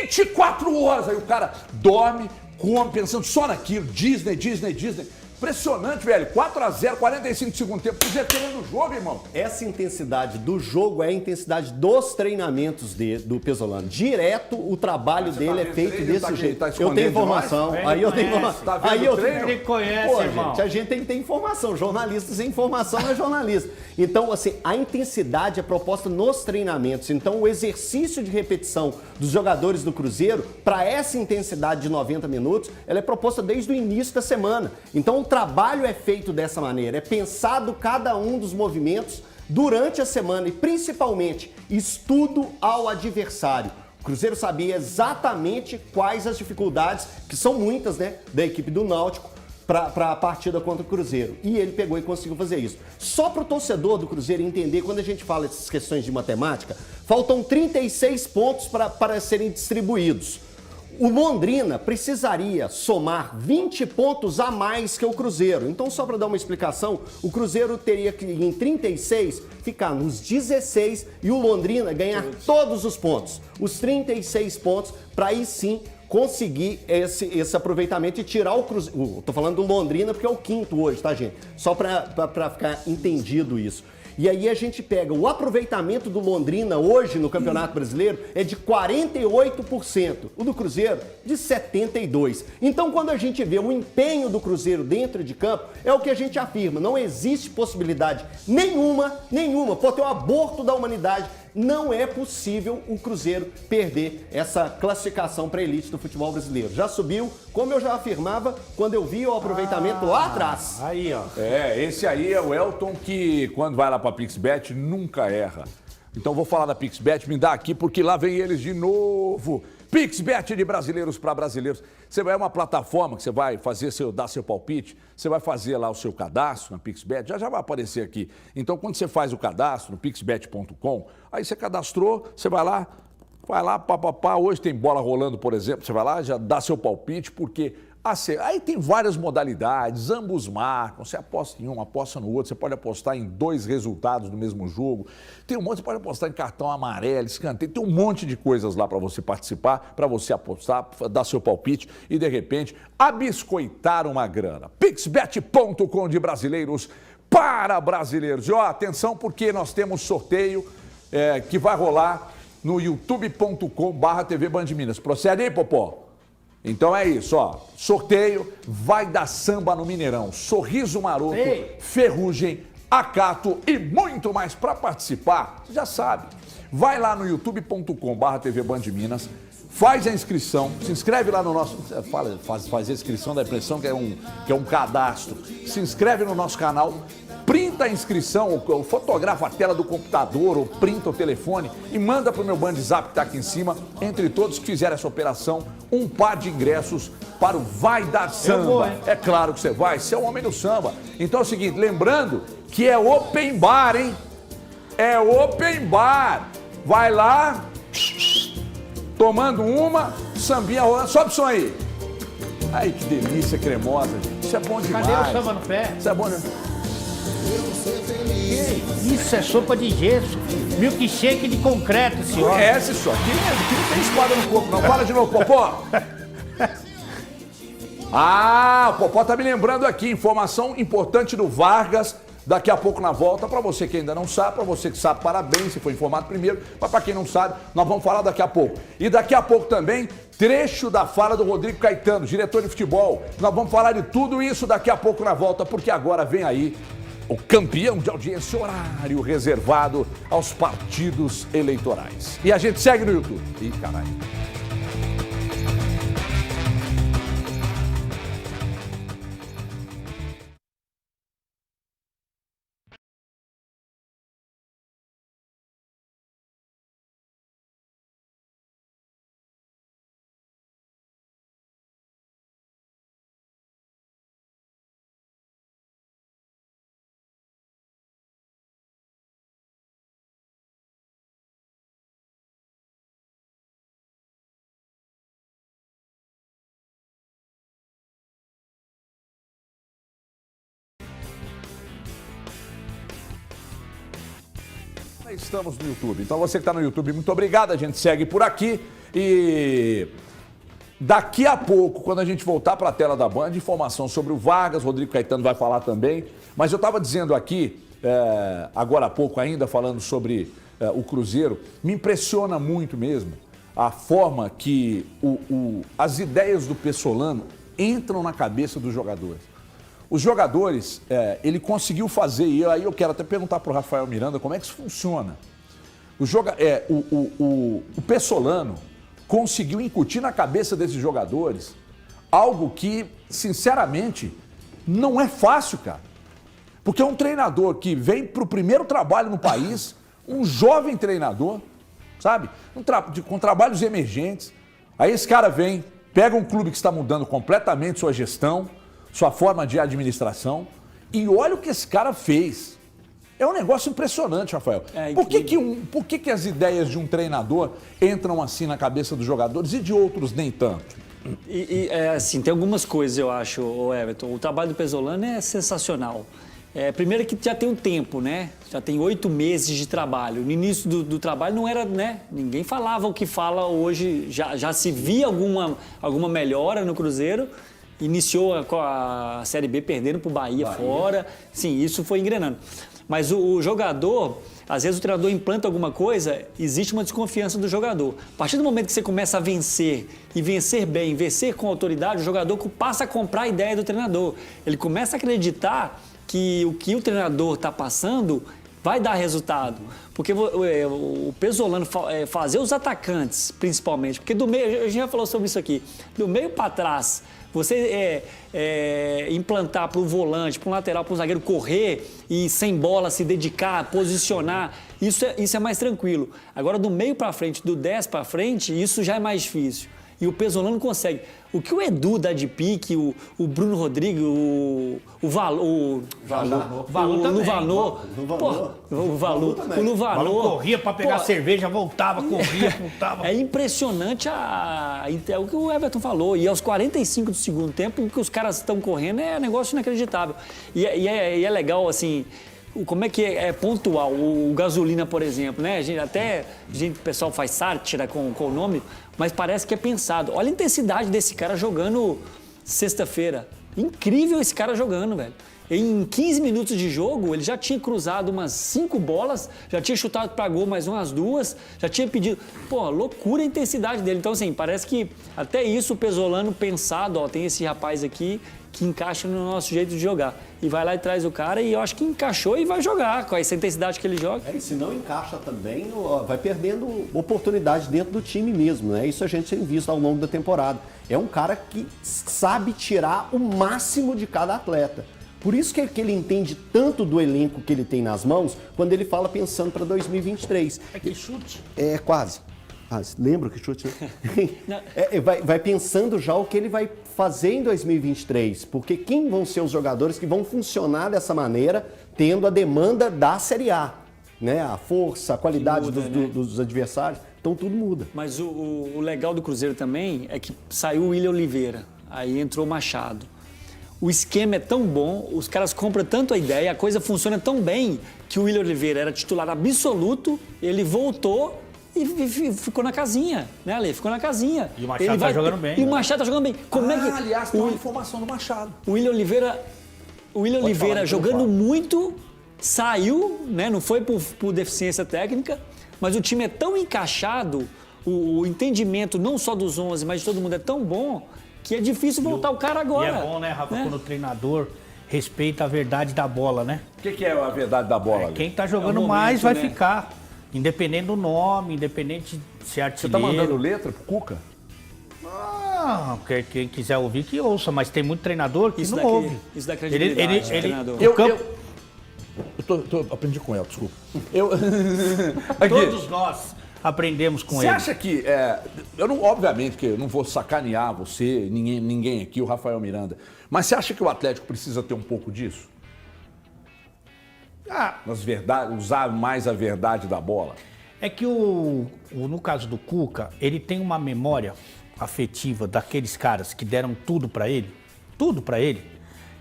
24 horas. Aí o cara dorme, come, pensando só naquilo. Disney. Impressionante, velho. 4-0, 45 do segundo tempo. Cruzeiro querendo o jogo, irmão. Essa intensidade do jogo é a intensidade dos treinamentos do Pessolano. Direto, o trabalho dele é feito desse jeito. Eu tenho informação. Aí eu tenho informação. Aí eu tenho. Ele conhece, irmão. Gente, a gente tem que ter informação. Jornalistas sem informação é jornalista. Então, assim, a intensidade é proposta nos treinamentos. Então, o exercício de repetição dos jogadores do Cruzeiro, para essa intensidade de 90 minutos, ela é proposta desde o início da semana. Então, o trabalho é feito dessa maneira, é pensado cada um dos movimentos durante a semana e principalmente estudo ao adversário. O Cruzeiro sabia exatamente quais as dificuldades, que são muitas, né, da equipe do Náutico para a partida contra o Cruzeiro. E ele pegou e conseguiu fazer isso. Só para o torcedor do Cruzeiro entender, quando a gente fala dessas questões de matemática, faltam 36 pontos para serem distribuídos. O Londrina precisaria somar 20 pontos a mais que o Cruzeiro. Então, só para dar uma explicação, o Cruzeiro teria que, em 36, ficar nos 16 e o Londrina ganhar todos os pontos. Os 36 pontos, para aí sim conseguir esse aproveitamento e tirar o Cruzeiro. Tô falando do Londrina porque é o 5º hoje, tá, gente? Só para ficar entendido isso. E aí a gente pega o aproveitamento do Londrina hoje no Campeonato Brasileiro é de 48%, o do Cruzeiro de 72%. Então quando a gente vê o empenho do Cruzeiro dentro de campo, é o que a gente afirma, não existe possibilidade nenhuma, pode ter um aborto da humanidade não é possível o Cruzeiro perder essa classificação para a elite do futebol brasileiro. Já subiu, como eu já afirmava, quando eu vi o aproveitamento lá atrás. Aí, ó. Esse aí é o Elton que, quando vai lá para a PixBet, nunca erra. Então vou falar da PixBet, me dá aqui, porque lá vem eles de novo. PixBet de brasileiros para brasileiros. Você vai uma plataforma que você vai fazer dar seu palpite, você vai fazer lá o seu cadastro na PixBet, já vai aparecer aqui. Então, quando você faz o cadastro no pixbet.com, aí você cadastrou, você vai lá, papapá, hoje tem bola rolando, por exemplo, você vai lá, já dá seu palpite, porque aí tem várias modalidades, ambos marcam, você aposta em um, aposta no outro, você pode apostar em 2 resultados do mesmo jogo, tem um monte, você pode apostar em cartão amarelo, escanteio, tem um monte de coisas lá para você participar, para você apostar, dar seu palpite e, de repente, abiscoitar uma grana. Pixbet.com de brasileiros para brasileiros. E, ó, atenção, porque nós temos sorteio que vai rolar no youtube.com/TV Band Minas. Procede aí, Popó? Então é isso, ó. Sorteio, vai dar samba no Mineirão. Sorriso Maroto, Ferrugem, Acato e muito mais. Para participar, você já sabe. Vai lá no youtube.com/TV Band Minas, faz a inscrição, se inscreve lá no nosso... Faz a inscrição, dá a impressão que é um cadastro. Se inscreve no nosso canal, printa a inscrição, ou fotografa a tela do computador, ou printa o telefone e manda para o meu Bandzap que está aqui em cima. Entre todos que fizerem essa operação, um par de ingressos para o Vai Dar Samba. Vou, é claro que você vai, você é o homem do samba. Então é o seguinte, lembrando que é open bar, hein? É open bar. Vai lá, tomando uma, sambinha rolando. Sobe o som aí. Ai, que delícia cremosa, gente. Isso é bom demais. Cadê o samba no pé? Isso é bom demais. Isso é sopa de gesso. Milkshake de concreto, senhor. Conhece isso aqui não tem espada no corpo, não. Fala de novo, Popó. O Popó tá me lembrando aqui. Informação importante do Vargas. Daqui a pouco na volta, para você que ainda não sabe, para você que sabe, parabéns, se foi informado primeiro, mas para quem não sabe, nós vamos falar daqui a pouco. E daqui a pouco também, trecho da fala do Rodrigo Caetano, diretor de futebol. Nós vamos falar de tudo isso daqui a pouco na volta, porque agora vem aí o campeão de audiência, horário reservado aos partidos eleitorais. E a gente segue no YouTube. Ih, caralho. Estamos no YouTube. Então você que está no YouTube, muito obrigado. A gente segue por aqui e daqui a pouco, quando a gente voltar para a tela da Band, informação sobre o Vargas, Rodrigo Caetano vai falar também. Mas eu estava dizendo aqui, agora há pouco ainda, falando sobre o Cruzeiro, me impressiona muito mesmo a forma que as ideias do Pessolano entram na cabeça dos jogadores. Os jogadores, ele conseguiu fazer, e aí eu quero até perguntar para o Rafael Miranda como é que isso funciona. O Pessolano conseguiu incutir na cabeça desses jogadores algo que, sinceramente, não é fácil, cara. Porque é um treinador que vem para o primeiro trabalho no país, um jovem treinador, sabe? Com trabalhos emergentes. Aí esse cara vem, pega um clube que está mudando completamente sua gestão, sua forma de administração, e olha o que esse cara fez. É um negócio impressionante, Rafael. Por que as ideias de um treinador entram assim na cabeça dos jogadores e de outros nem tanto? Assim, tem algumas coisas, eu acho, Everton. O trabalho do Pessolano é sensacional. Primeiro que já tem um tempo, né? Já tem 8 meses de trabalho. No início do trabalho não era, né? Ninguém falava o que fala hoje. Já se via alguma melhora no Cruzeiro. Iniciou a Série B perdendo para o Bahia fora. Sim, isso foi engrenando. Mas o jogador, às vezes o treinador implanta alguma coisa, existe uma desconfiança do jogador. A partir do momento que você começa a vencer, e vencer bem, vencer com autoridade, o jogador passa a comprar a ideia do treinador. Ele começa a acreditar que o treinador está passando vai dar resultado. Porque o Pesolano fazer os atacantes, principalmente, porque do meio, a gente já falou sobre isso aqui, do meio para trás, você implantar para o volante, para o lateral, para o zagueiro correr e sem bola se dedicar, posicionar, isso é mais tranquilo. Agora, do meio para frente, do 10 para frente, isso já é mais difícil. E o Pesolano consegue. O que o Edu dá de pique, o Bruno Rodrigues, o Luvanor corria para pegar cerveja, voltava, corria, voltava. É impressionante o que o Everton falou. E aos 45 do segundo tempo, o que os caras estão correndo é um negócio inacreditável. E é legal, assim, como é que é pontual. O Gasolina, por exemplo, né? O pessoal faz sátira com o nome, mas parece que é pensado. Olha a intensidade desse cara jogando sexta-feira. Incrível esse cara jogando, velho. Em 15 minutos de jogo, ele já tinha cruzado umas 5 bolas, já tinha chutado para gol mais umas 2, já tinha pedido... Pô, loucura a intensidade dele. Então, assim, parece que até isso o Pesolano pensado, ó, tem esse rapaz aqui que encaixa no nosso jeito de jogar. E vai lá e traz o cara e eu acho que encaixou e vai jogar com essa intensidade que ele joga. E se não encaixa também, vai perdendo oportunidade dentro do time mesmo, né? Isso a gente tem visto ao longo da temporada. É um cara que sabe tirar o máximo de cada atleta. Por isso que ele entende tanto do elenco que ele tem nas mãos, quando ele fala pensando para 2023. É que chute. É, quase. Lembra que chute? Vai pensando já o que ele vai fazer em 2023, porque quem vão ser os jogadores que vão funcionar dessa maneira, tendo a demanda da Série A, né? A força, a qualidade dos adversários, então tudo muda. Mas o legal do Cruzeiro também é que saiu o William Oliveira, aí entrou o Machado. O esquema é tão bom, os caras compram tanto a ideia, a coisa funciona tão bem que o William Oliveira era titular absoluto, ele voltou e ficou na casinha, né, Ale? Ficou na casinha. E o Machado tá jogando bem. E o Machado tá jogando bem. Aliás, tem uma informação do Machado. O William Oliveira jogando muito, saiu, né? Não foi por deficiência técnica, mas o time é tão encaixado, o entendimento não só dos 11, mas de todo mundo é tão bom que é difícil voltar o cara agora. E é bom, né, Rafa, quando o treinador respeita a verdade da bola, né? O que é a verdade da bola? Quem tá jogando mais vai ficar. Independente do nome, independente de ser artilheiro. Você tá mandando letra pro Cuca? Ah, quem quiser ouvir que ouça, mas tem muito treinador que não ouve. Isso dá credibilidade, treinador. Eu aprendi com ela, desculpa. Todos nós aprendemos com ele. Você acha que... obviamente que eu não vou sacanear você, ninguém aqui, o Rafael Miranda, mas você acha que o Atlético precisa ter um pouco disso? Usar mais a verdade da bola? É que no caso do Cuca, ele tem uma memória afetiva daqueles caras que deram tudo pra ele,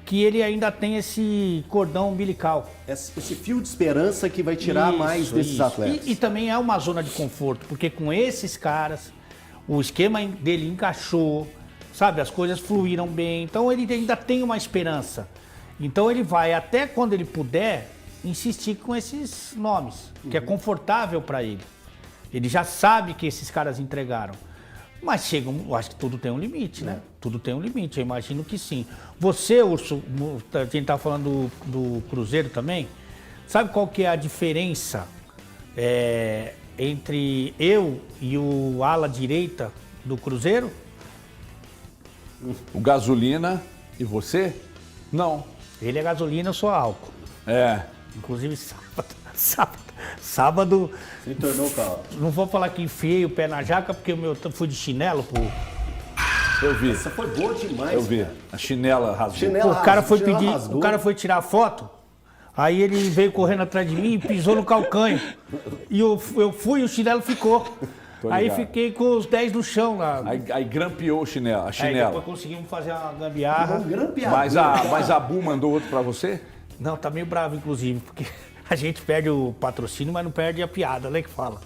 que ele ainda tem esse cordão umbilical. Esse fio de esperança que vai tirar mais desses atletas. E também é uma zona de conforto, porque com esses caras, o esquema dele encaixou, sabe? As coisas fluíram bem, então ele ainda tem uma esperança. Então ele vai, até quando ele puder, insistir com esses nomes, que é confortável para ele. Ele já sabe que esses caras entregaram. Mas eu acho que tudo tem um limite, né? Tudo tem um limite, eu imagino que sim. Você, Urso, a gente tá falando do Cruzeiro também, sabe qual que é a diferença entre eu e o ala direita do Cruzeiro? O Gasolina e você? Não. Ele é gasolina, eu sou álcool. Inclusive sábado Se tornou carro. Não vou falar que enfiei o pé na jaca, porque eu fui de chinelo, pô. Eu vi. Essa foi boa demais. Eu vi. Cara. A chinela rasgou. O cara foi tirar foto, aí ele veio correndo atrás de mim e pisou no calcanho. E eu fui e o chinelo ficou. Aí fiquei com os 10 no chão lá. Aí grampeou a chinela. Aí depois conseguimos fazer uma gambiarra. Mas a Bu mandou outro pra você? Não, tá meio bravo, inclusive, porque a gente perde o patrocínio, mas não perde a piada, né, que fala.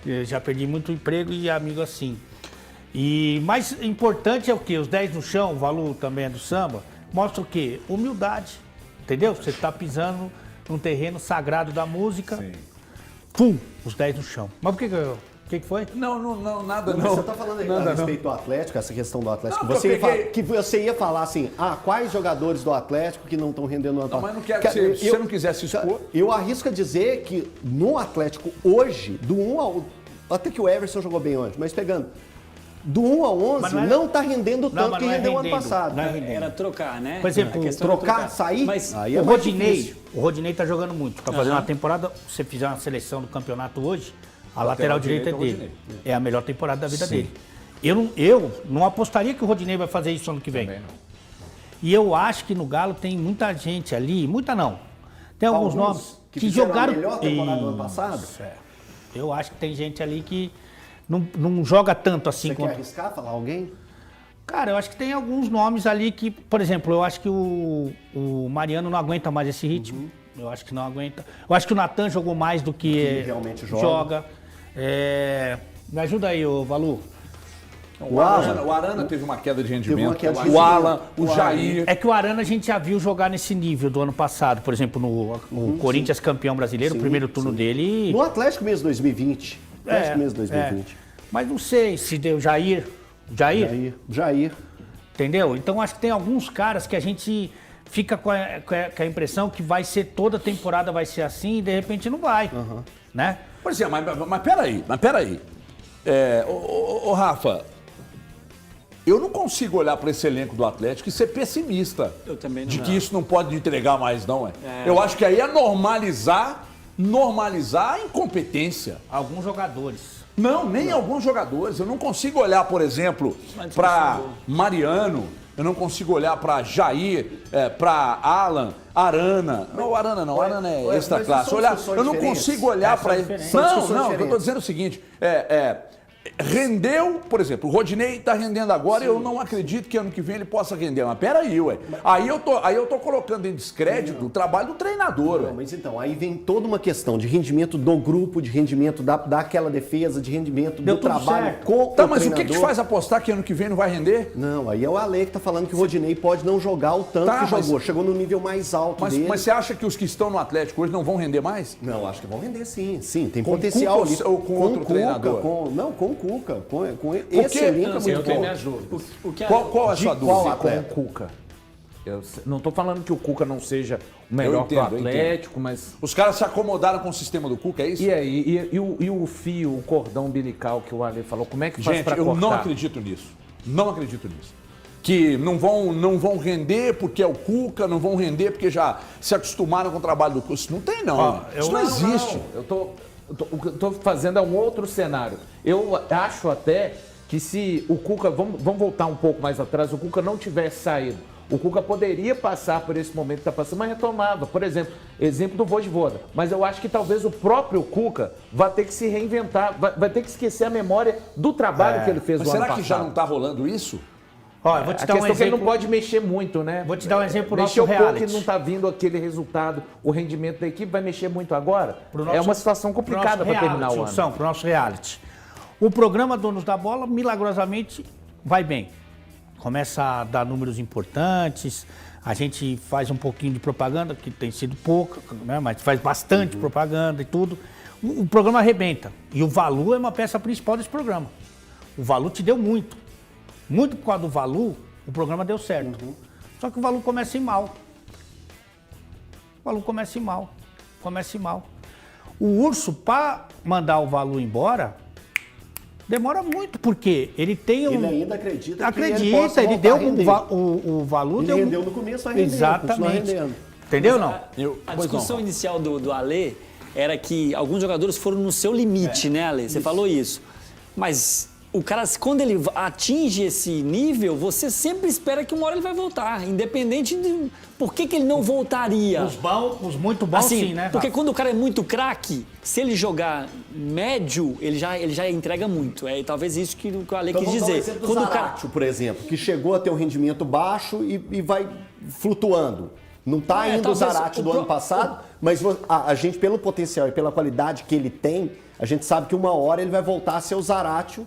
Eu já perdi muito emprego e amigo assim. E mais importante é o quê? Os 10 no chão, o Valu também é do samba, mostra o quê? Humildade, entendeu? Você tá pisando num terreno sagrado da música, pum, os 10 no chão. Mas por que que foi? Não, nada Mas não. você está falando aí Nada a respeito do Atlético, essa questão do Atlético. Não, Que você ia falar assim, quais jogadores do Atlético que não estão rendendo no Não, Atlético? mas não quero que você, se você não quiser se expor. Eu arrisco a dizer que no Atlético hoje, do 1 ao... Até que o Everson jogou bem ontem, mas pegando... Do 1 ao 11, não está rendendo tanto que rendeu ano passado. Não é rendendo. Era trocar, né? Por exemplo, A questão era trocar, sair, Mas aí é o mais Rodinei, difícil. o Rodinei tá jogando muito. Tá fazendo uma temporada, se você fizer uma seleção do campeonato hoje, a lateral direita é dele. É a melhor temporada da vida dele. Eu não apostaria que o Rodinei vai fazer isso ano que vem. E eu acho que no Galo tem muita gente ali, muita não. Tem alguns nomes que fizeram jogaram a melhor temporada do ano passado. Eu acho que tem gente ali que não joga tanto assim Você quanto... quer arriscar, falar alguém? Cara, eu acho que tem alguns nomes ali que, por exemplo, eu acho que o Mariano não aguenta mais esse ritmo. Eu acho que não aguenta. Eu acho que o Natan jogou mais do que ele realmente joga. Me ajuda aí, ô Valu. O Arana teve uma queda de rendimento. Teve uma queda de o Alan, rendimento. o Jair. É que o Arana a gente já viu jogar nesse nível do ano passado. Por exemplo, no Corinthians campeão brasileiro, o primeiro turno dele... No Atlético mesmo 2020. Atlético mesmo 2020. Mas não sei se deu Jair. Jair. Entendeu? Então acho que tem alguns caras que a gente fica com a impressão que vai ser toda temporada vai ser assim e de repente não vai. Né? Pois é, mas peraí. Ô, Rafa, eu não consigo olhar para esse elenco do Atlético e ser pessimista. Eu também não. De que isso não pode entregar mais, não é? Eu acho que aí é normalizar a incompetência. Alguns jogadores. Não, nem alguns jogadores. Eu não consigo olhar, por exemplo, para Mariano, eu não consigo olhar para Jair, para Alan, Arana. Não, o Arana não, o Arana é extra classe. Eu não consigo olhar para ele. Não, eu estou dizendo o seguinte, rendeu, por exemplo, o Rodinei está rendendo agora e eu não acredito que ano que vem ele possa render. Mas peraí, ué. Aí eu tô colocando em descrédito o trabalho do treinador, ué. Mas então, aí vem toda uma questão de rendimento do grupo, de rendimento daquela defesa, de rendimento do trabalho com o Tá, mas treinador. o que te faz apostar que ano que vem não vai render? Não, aí é o Ale que tá falando que o Rodinei pode não jogar o tanto que jogou. Chegou no nível mais alto dele. Mas você acha que os que estão no Atlético hoje não vão render mais? Não, acho que vão render sim. Sim, tem Com potencial Cuca ali. ou com outro Cuca, treinador? Com o Cuca. Com esse elenco é muito Eu tenho bom. minhas dúvidas. Qual é a sua dúvida? Com o Cuca. Eu não estou falando que o Cuca não seja o melhor do Atlético, mas... Os caras se acomodaram com o sistema do Cuca, é isso? E aí? E o fio, o cordão umbilical que o Ale falou, como é que faz para cortar? Gente, eu não acredito nisso. Não acredito nisso. Que não vão render porque é o Cuca, não vão render porque já se acostumaram com o trabalho do Cuca. Isso não tem, não. Isso não existe. O que eu estou fazendo é um outro cenário. Eu acho até que se o Cuca, vamos voltar um pouco mais atrás, o Cuca não tivesse saído, o Cuca poderia passar por esse momento que está passando, mas retomava. Por exemplo do Vojvoda. Mas eu acho que talvez o próprio Cuca vai ter que se reinventar, vai ter que esquecer a memória do trabalho que ele fez Mas no ano será passado. que já não está rolando isso? Ó, eu vou te dar um questão é que ele exemplo. não pode mexer muito, né? Vou te dar um exemplo pro mexer nosso pouco reality. e não está vindo aquele resultado, o rendimento da equipe vai mexer muito agora. É uma situação complicada para terminar o ano. Para o nosso reality. O programa Donos da Bola, milagrosamente, vai bem. Começa a dar números importantes, a gente faz um pouquinho de propaganda, que tem sido pouca, né? Mas faz bastante propaganda e tudo. O programa arrebenta. E o Valu é uma peça principal desse programa. O Valu te deu muito. Muito por causa do Valu, o programa deu certo. Só que o Valu começa em mal. O Valu começa em mal. O Urso, para mandar o Valu embora, demora muito, porque ele tem um... Ele ainda acredita que ele possa ele voltar deu a render. o Valu... Ele deu rendeu no começo, vai render. Exatamente. Entendeu, não? A discussão inicial do Ale era que alguns jogadores foram no seu limite, né, Ale? Você falou isso. Mas o cara, quando ele atinge esse nível, você sempre espera que uma hora ele vai voltar, independente de por que ele não voltaria. Os muito bons, assim, sim, né? Porque quando o cara é muito craque, se ele jogar médio, ele já entrega muito. É talvez isso que o Ale quis dizer. Exemplo Quando do o cara... Zaratio, por exemplo, que chegou a ter um rendimento baixo e vai flutuando. Não está ainda o Zaratio do ano passado, mas a gente, pelo potencial e pela qualidade que ele tem, a gente sabe que uma hora ele vai voltar a ser o Zaratio,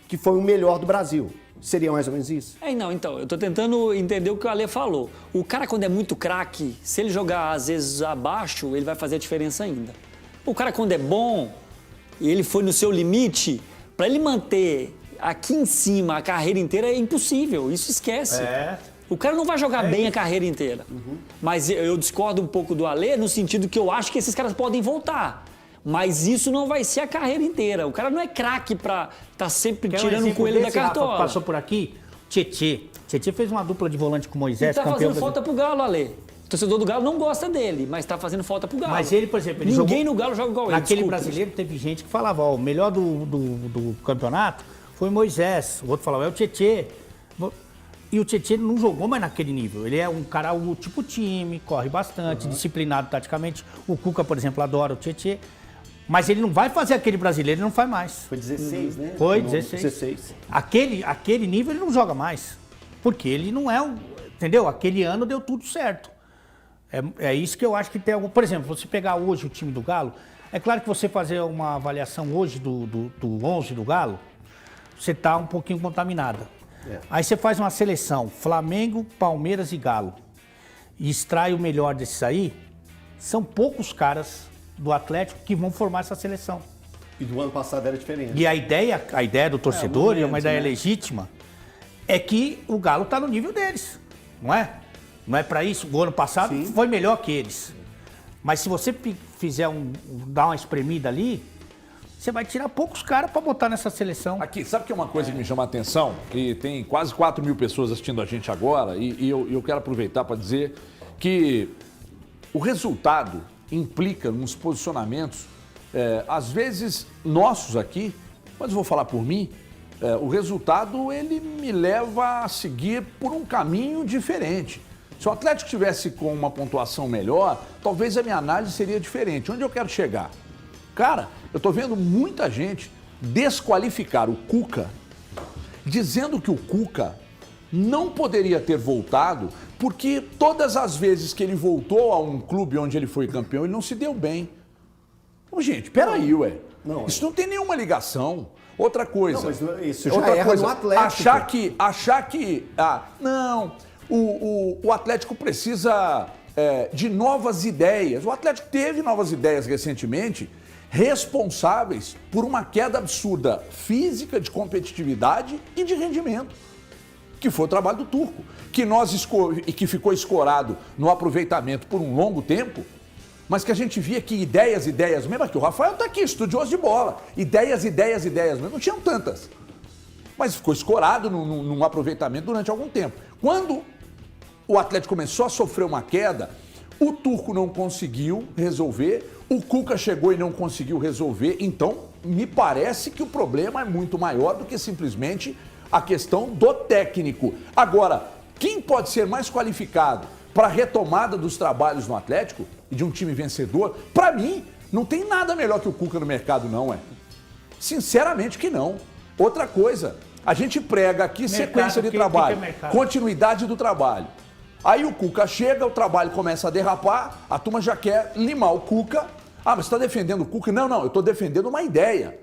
que foi o melhor do Brasil. Seria mais ou menos isso? Então, eu tô tentando entender o que o Ale falou. O cara, quando é muito craque, se ele jogar, às vezes, abaixo, ele vai fazer a diferença ainda. O cara, quando é bom, e ele foi no seu limite, Para ele manter aqui em cima a carreira inteira é impossível, isso esquece. O cara não vai jogar bem a carreira inteira. Mas eu discordo um pouco do Alê no sentido que eu acho que esses caras podem voltar. Mas isso não vai ser a carreira inteira. O cara não é craque pra estar sempre tirando o coelho da cartola. Rafa, passou por aqui, Tietê fez uma dupla de volante com o Moisés. E tá fazendo falta pro Galo, Alê. O torcedor do Galo não gosta dele, mas tá fazendo falta pro Galo. Mas ele, por exemplo, Ninguém no Galo joga igual ele. Naquele brasileiro teve gente que falava, ó, o melhor do campeonato foi o Moisés. O outro falava, é o Tietê. E o Tietê não jogou mais naquele nível. Ele é um cara tipo time, corre bastante, disciplinado taticamente. O Cuca, por exemplo, adora o Tietê. Mas ele não vai fazer aquele brasileiro, ele não faz mais. Foi 16, né? Foi 16. Aquele nível ele não joga mais. Porque ele não é o... Entendeu? Aquele ano deu tudo certo. É isso que eu acho que tem algum... Por exemplo, você pegar hoje o time do Galo, é claro que você fazer uma avaliação hoje do 11 do Galo, você está um pouquinho contaminada. Aí você faz uma seleção, Flamengo, Palmeiras e Galo, e extrai o melhor desses aí, são poucos caras do Atlético que vão formar essa seleção. E do ano passado era diferente. E a ideia do torcedor, e uma ideia legítima, é que o Galo está no nível deles, não é? Não é para isso? O ano passado foi melhor que eles. Mas se você fizer dar uma espremida ali, você vai tirar poucos caras para botar nessa seleção. Aqui, sabe que é uma coisa que me chama a atenção? E tem quase 4 mil pessoas assistindo a gente agora, e eu quero aproveitar para dizer que o resultado implica nos posicionamentos, às vezes nossos aqui, mas eu vou falar por mim, o resultado ele me leva a seguir por um caminho diferente. Se o Atlético tivesse com uma pontuação melhor, talvez a minha análise seria diferente. Onde eu quero chegar? Cara, eu tô vendo muita gente desqualificar o Cuca, dizendo que o Cuca não poderia ter voltado, porque todas as vezes que ele voltou a um clube onde ele foi campeão, ele não se deu bem. Ô, gente, peraí, ué. Isso não tem nenhuma ligação. Outra coisa. Não, mas isso já erra no Atlético. Achar que o Atlético precisa de novas ideias. O Atlético teve novas ideias recentemente, responsáveis por uma queda absurda física, de competitividade e de rendimento, que foi o trabalho do Turco, que ficou escorado no aproveitamento por um longo tempo, mas que a gente via que ideias, mesmo aqui, o Rafael está aqui, estudioso de bola, ideias, mas não tinham tantas, mas ficou escorado num aproveitamento durante algum tempo. Quando o Atlético começou a sofrer uma queda, o Turco não conseguiu resolver, o Cuca chegou e não conseguiu resolver, então me parece que o problema é muito maior do que simplesmente a questão do técnico. Agora, quem pode ser mais qualificado para a retomada dos trabalhos no Atlético e de um time vencedor, para mim, não tem nada melhor que o Cuca no mercado, não, Sinceramente que não. Outra coisa, a gente prega aqui sequência de trabalho, continuidade do trabalho. Aí o Cuca chega, o trabalho começa a derrapar, a turma já quer limar o Cuca. Ah, mas você está defendendo o Cuca? Não, eu estou defendendo uma ideia.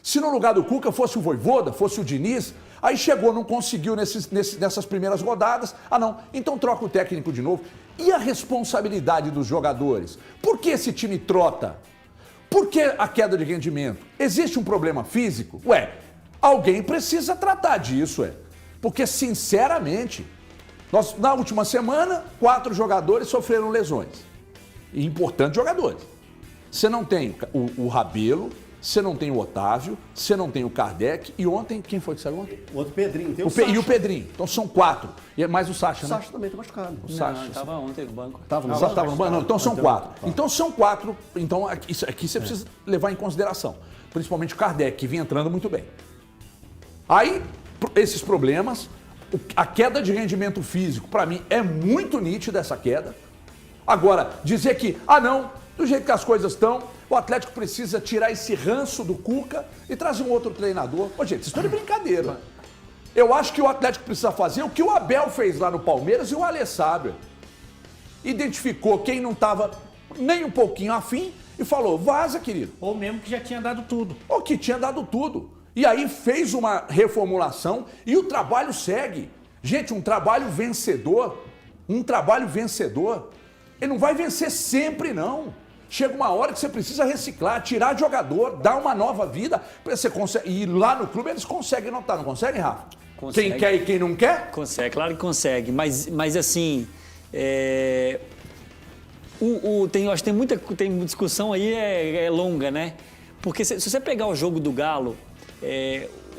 Se no lugar do Cuca fosse o Vojvoda, fosse o Diniz, aí chegou, não conseguiu nessas primeiras rodadas, não, então troca o técnico de novo. E a responsabilidade dos jogadores? Por que esse time trota? Por que a queda de rendimento? Existe um problema físico? Alguém precisa tratar disso, Porque, sinceramente, na última semana, 4 jogadores sofreram lesões. E importantes jogadores. Você não tem o Rabelo, você não tem o Otávio, você não tem o Kardec. E ontem, quem foi que saiu ontem? O outro Pedrinho. Tem e o Pedrinho. Então são 4. E mais o Sacha, né? O Sacha também tá machucado. O Sacha estava ontem no banco. Estava no banco? Não, então são 4. Então são 4. Então aqui você precisa levar em consideração. Principalmente o Kardec, que vinha entrando muito bem. Aí, esses problemas, a queda de rendimento físico, para mim, é muito nítida essa queda. Agora, dizer que, não, do jeito que as coisas estão, o Atlético precisa tirar esse ranço do Cuca e trazer um outro treinador. Gente, vocês estão de brincadeira. Eu acho que o Atlético precisa fazer o que o Abel fez lá no Palmeiras e o Alê sabe. Identificou quem não estava nem um pouquinho afim e falou, vaza, querido. Ou mesmo que já tinha dado tudo. Ou que tinha dado tudo. E aí fez uma reformulação e o trabalho segue. Gente, um trabalho vencedor, ele não vai vencer sempre, não. Chega uma hora que você precisa reciclar, tirar jogador, dar uma nova vida. Você consegue, e lá no clube eles conseguem notar, não conseguem, Rafa? Consegue. Quem quer e quem não quer? Consegue, claro que consegue. Mas assim, acho que tem discussão aí é longa, né? Porque se você pegar o jogo do Galo,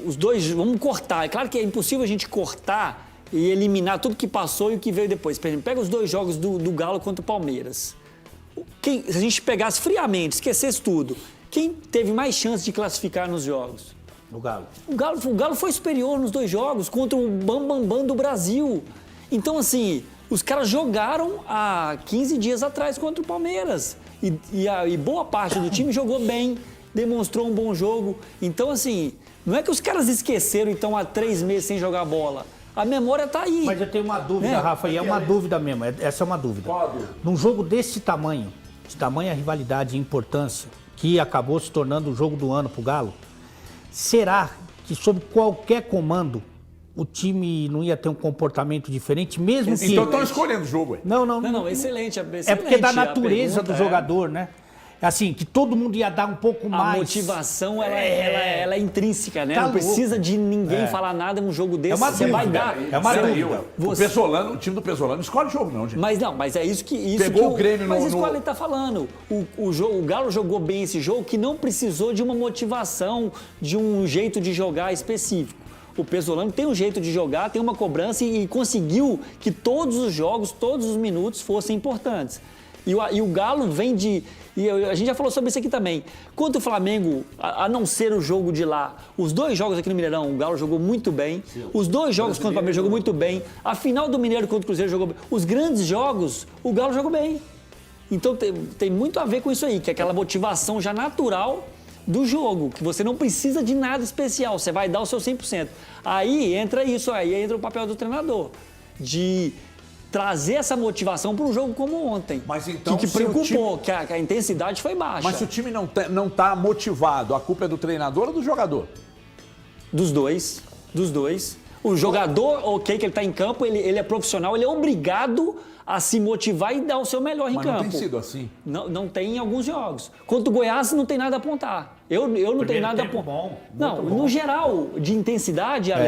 os dois, vamos cortar. É claro que é impossível a gente cortar e eliminar tudo que passou e o que veio depois. Por exemplo, pega os dois jogos do Galo contra o Palmeiras. Se a gente pegasse friamente, esquecesse tudo, quem teve mais chance de classificar nos jogos? O Galo. O Galo foi superior nos dois jogos contra o Bambambam do Brasil. Então, assim, os caras jogaram há 15 dias atrás contra o Palmeiras. E boa parte do time jogou bem, demonstrou um bom jogo. Então, assim, não é que os caras esqueceram, então, há 3 meses sem jogar bola. A memória tá aí. Mas eu tenho uma dúvida, Rafa, e é uma dúvida mesmo. Essa é uma dúvida. Qual a dúvida? Num jogo desse tamanho, de tamanha rivalidade e importância, que acabou se tornando o jogo do ano pro Galo, será que sob qualquer comando o time não ia ter um comportamento diferente, mesmo que... Então estão escolhendo o jogo, Não, excelente. É porque é da natureza do jogador, né? Assim, que todo mundo ia dar um pouco mais. A motivação, ela é intrínseca, né? Tá não precisa louco. de ninguém falar nada num jogo desse. uma você dúvida, vai dar. é uma dúvida. O time do Pesolano escolhe o jogo, não, gente. Mas é isso que... Pegou o Grêmio Mas isso no... que o Ale tá falando. O Galo jogou bem esse jogo que não precisou de uma motivação, de um jeito de jogar específico. O Pesolano tem um jeito de jogar, tem uma cobrança e conseguiu que todos os jogos, todos os minutos fossem importantes. E o Galo vem de... E a gente já falou sobre isso aqui também. Contra o Flamengo, a não ser o jogo de lá, os 2 jogos aqui no Mineirão, o Galo jogou muito bem. Os 2 jogos contra o Palmeiras jogou muito bem. A final do Mineiro contra o Cruzeiro jogou bem. Os grandes jogos, o Galo jogou bem. Então tem muito a ver com isso aí, que é aquela motivação já natural do jogo, que você não precisa de nada especial, você vai dar o seu 100%. Aí entra o papel do treinador, de trazer essa motivação para um jogo como ontem. Mas então, que preocupou, que a intensidade foi baixa. Mas se o time não tá motivado, a culpa é do treinador ou do jogador? Dos dois. O jogador, ok, que ele está em campo, ele é profissional, ele é obrigado a se motivar e dar o seu melhor em campo. Mas não tem sido assim? Não tem em alguns jogos. Contra o Goiás não tem nada a apontar. Eu não tenho nada a apontar. Não, no geral, de intensidade, Ale,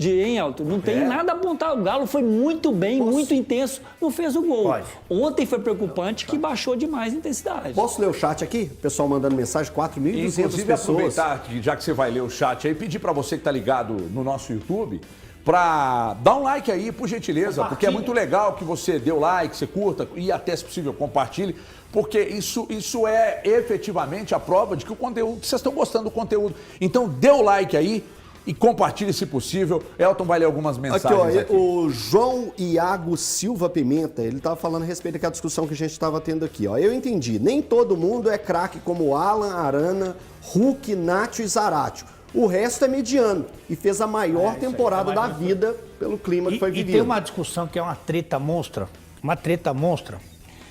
em alto, não tem nada a apontar. O Galo foi muito bem, muito intenso, não fez o gol. Ontem foi preocupante que baixou demais a intensidade. Posso ler o chat aqui? O pessoal mandando mensagem, 4.200 Inclusive, pessoas. aproveitar, já que você vai ler o chat aí, pedir para você que tá ligado no nosso YouTube, para dar um like aí, por gentileza, porque é muito legal que você dê o like, você curta e até, se possível, compartilhe, porque isso é efetivamente a prova de que o conteúdo, que vocês estão gostando do conteúdo. Então, dê o like aí e compartilhe se possível. Elton vai ler algumas mensagens aqui. O João Iago Silva Pimenta, ele estava falando a respeito daquela discussão que a gente estava tendo aqui. Eu entendi, nem todo mundo é craque como Alan, Arana, Hulk, Nacho e Zaratio. O resto é mediano e fez a maior temporada da vida pelo clima que foi vivido. E tem uma discussão que é uma treta monstra,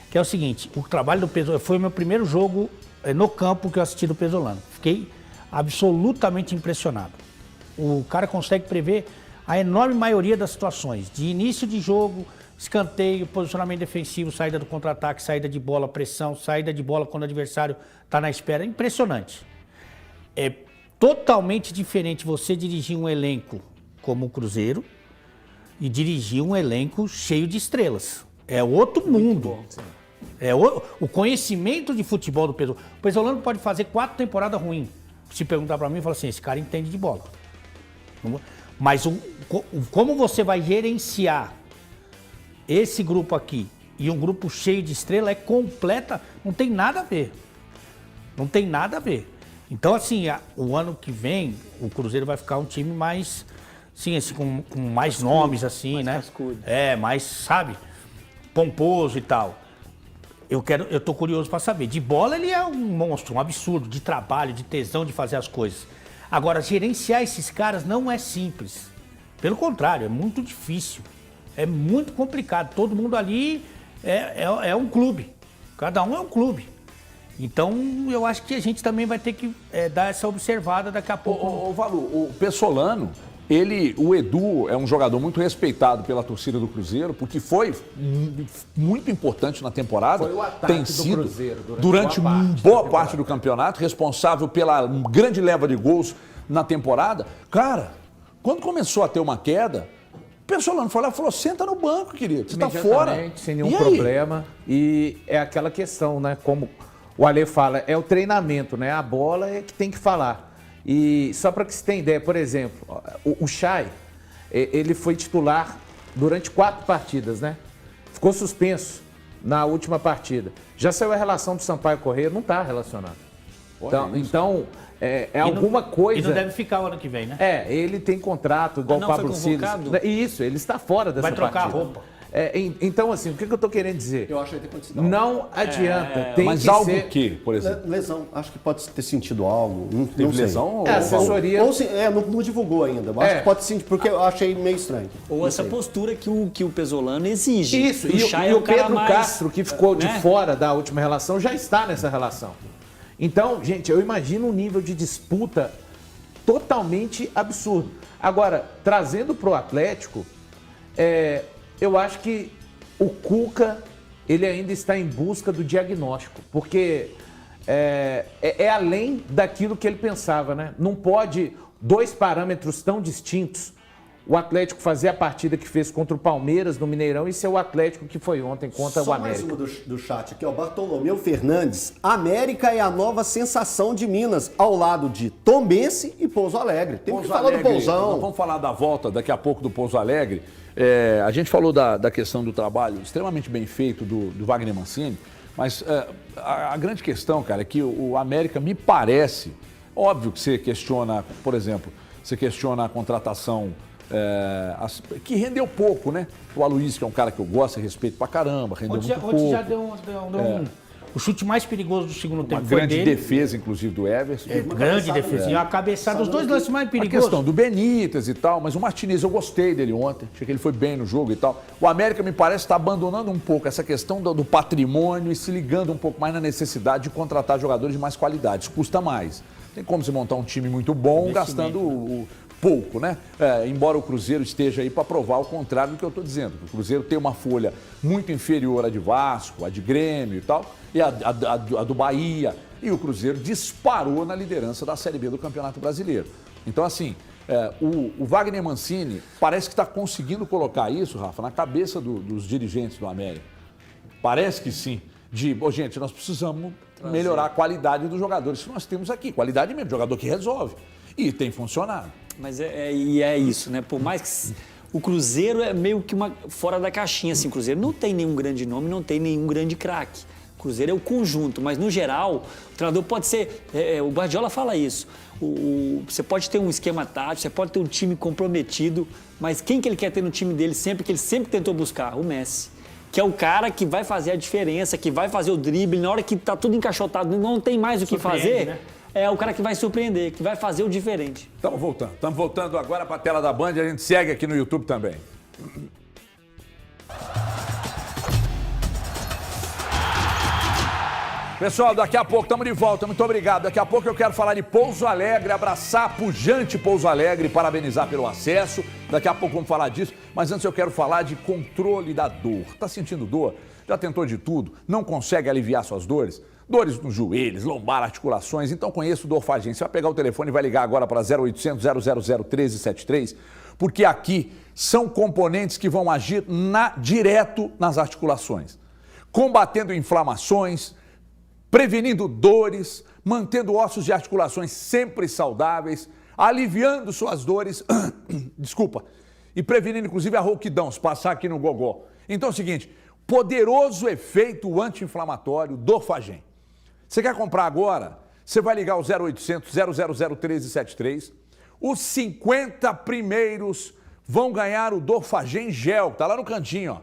que é o seguinte, o trabalho do Pesolano, foi o meu primeiro jogo no campo que eu assisti do Pesolano. Fiquei absolutamente impressionado. O cara consegue prever a enorme maioria das situações, de início de jogo, escanteio, posicionamento defensivo, saída do contra-ataque, saída de bola, pressão, saída de bola quando o adversário está na espera. Impressionante. É totalmente diferente você dirigir um elenco como o Cruzeiro e dirigir um elenco cheio de estrelas. É outro mundo. É o conhecimento de futebol do Pesolano. O Pesolano pode fazer 4 temporadas ruins. Se perguntar para mim, fala assim, esse cara entende de bola. Mas como você vai gerenciar esse grupo aqui e um grupo cheio de estrela é completa, não tem nada a ver. Não tem nada a ver. Então, assim, o ano que vem, o Cruzeiro vai ficar um time mais, assim, com mais nomes, assim, mais né? Cascudo. Mais, sabe, pomposo e tal. Eu tô curioso para saber. De bola ele é um monstro, um absurdo, de trabalho, de tesão de fazer as coisas. Agora, gerenciar esses caras não é simples. Pelo contrário, é muito difícil. É muito complicado. Todo mundo ali é um clube. Cada um é um clube. Então, eu acho que a gente também vai ter que dar essa observada daqui a pouco. Ô Valu, o Pesolano, o Edu é um jogador muito respeitado pela torcida do Cruzeiro, porque foi muito importante na temporada. Foi o ataque tem do sido, Cruzeiro durante boa parte do campeonato, responsável pela grande leva de gols na temporada. Cara, quando começou a ter uma queda, o pessoal lá falou, senta no banco, querido, você tá fora. Sem nenhum problema. E é aquela questão, né? Como o Ale fala, é o treinamento, né? A bola é que tem que falar. E só para que você tenha ideia, por exemplo, o Chay, ele foi titular durante 4 partidas, né? Ficou suspenso na última partida. Já saiu a relação do Sampaio Corrêa, não está relacionado. Então alguma coisa... E não deve ficar o ano que vem, né? Ele tem contrato, igual o Pablo Silas. Isso, ele está fora dessa partida. Vai trocar a roupa. Então, assim, o que eu estou querendo dizer? Eu acho que vai ter acontecido não adianta. Tem mas que algo ser... que, por exemplo? Lesão. Acho que pode ter sentido algo. Não sei. Lesão? A assessoria... não divulgou ainda. Acho que pode sentir, porque eu achei meio estranho. Ou essa postura que o Pesolano exige. Isso, e o Pedro Castro, que ficou de fora da última relação, já está nessa relação. Então, gente, eu imagino um nível de disputa totalmente absurdo. Agora, trazendo para o Atlético, eu acho que o Cuca, ele ainda está em busca do diagnóstico, porque é além daquilo que ele pensava, né? Não pode 2 parâmetros tão distintos, o Atlético fazer a partida que fez contra o Palmeiras no Mineirão e ser o Atlético que foi ontem contra o América. Mais uma do chat aqui, ó. Bartolomeu Fernandes. América é a nova sensação de Minas, ao lado de Tombense e Pouso Alegre. Tem que falar do Pousão. Nós vamos falar da volta daqui a pouco do Pouso Alegre. A gente falou da questão do trabalho extremamente bem feito do Wagner Mancini, mas a grande questão, cara, é que o América me parece, óbvio que você questiona, por exemplo, a contratação que rendeu pouco, né? O Aloysio, que é um cara que eu gosto e respeito pra caramba, rendeu muito pouco. Ontem já deu o chute mais perigoso do segundo tempo. Uma grande defesa, inclusive, do Everson. Grande defesa. E a cabeçada, os 2 lances mais perigosos. A questão do Benítez e tal, mas o Martinez, eu gostei dele ontem. Achei que ele foi bem no jogo e tal. O América, me parece, está abandonando um pouco essa questão do patrimônio e se ligando um pouco mais na necessidade de contratar jogadores de mais qualidade. Isso custa mais. Tem como se montar um time muito bom gastando pouco, né? Embora o Cruzeiro esteja aí para provar o contrário do que eu estou dizendo. O Cruzeiro tem uma folha muito inferior à de Vasco, à de Grêmio e tal, e a do Bahia. E o Cruzeiro disparou na liderança da Série B do Campeonato Brasileiro. Então, assim, o Wagner Mancini parece que está conseguindo colocar isso, Rafa, na cabeça dos dirigentes do América. Parece que sim. Gente, nós precisamos melhorar a qualidade dos jogadores que nós temos aqui. Qualidade mesmo, jogador que resolve. E tem funcionado. Mas é isso, né? Por mais que o Cruzeiro é meio que fora da caixinha, assim. O Cruzeiro não tem nenhum grande nome, não tem nenhum grande craque. O Cruzeiro é o conjunto, mas no geral, o treinador pode ser... o Guardiola fala isso. Você pode ter um esquema tático, você pode ter um time comprometido, mas quem que ele quer ter no time dele sempre, que ele sempre tentou buscar? O Messi. Que é o cara que vai fazer a diferença, que vai fazer o drible, na hora que tá tudo encaixotado, não tem mais o que fazer... Né? É o cara que vai surpreender, que vai fazer o diferente. Estamos voltando agora para a tela da Band, a gente segue aqui no YouTube também. Pessoal, daqui a pouco estamos de volta, muito obrigado. Daqui a pouco eu quero falar de Pouso Alegre, abraçar a pujante Pouso Alegre, parabenizar pelo acesso. Daqui a pouco vamos falar disso, mas antes eu quero falar de controle da dor. Está sentindo dor? Já tentou de tudo? Não consegue aliviar suas dores? Dores nos joelhos, lombar, articulações, então conheça o Dorfagem. Você vai pegar o telefone e vai ligar agora para 0800 000 1373, porque aqui são componentes que vão agir direto nas articulações, combatendo inflamações, prevenindo dores, mantendo ossos e articulações sempre saudáveis, aliviando suas dores, desculpa, e prevenindo inclusive a rouquidão, se passar aqui no gogó. Então é o seguinte, poderoso efeito anti-inflamatório Dorfagem. Você quer comprar agora? Você vai ligar o 0800 000 1373. Os 50 primeiros vão ganhar o Dorfagem Gel, tá lá no cantinho, ó.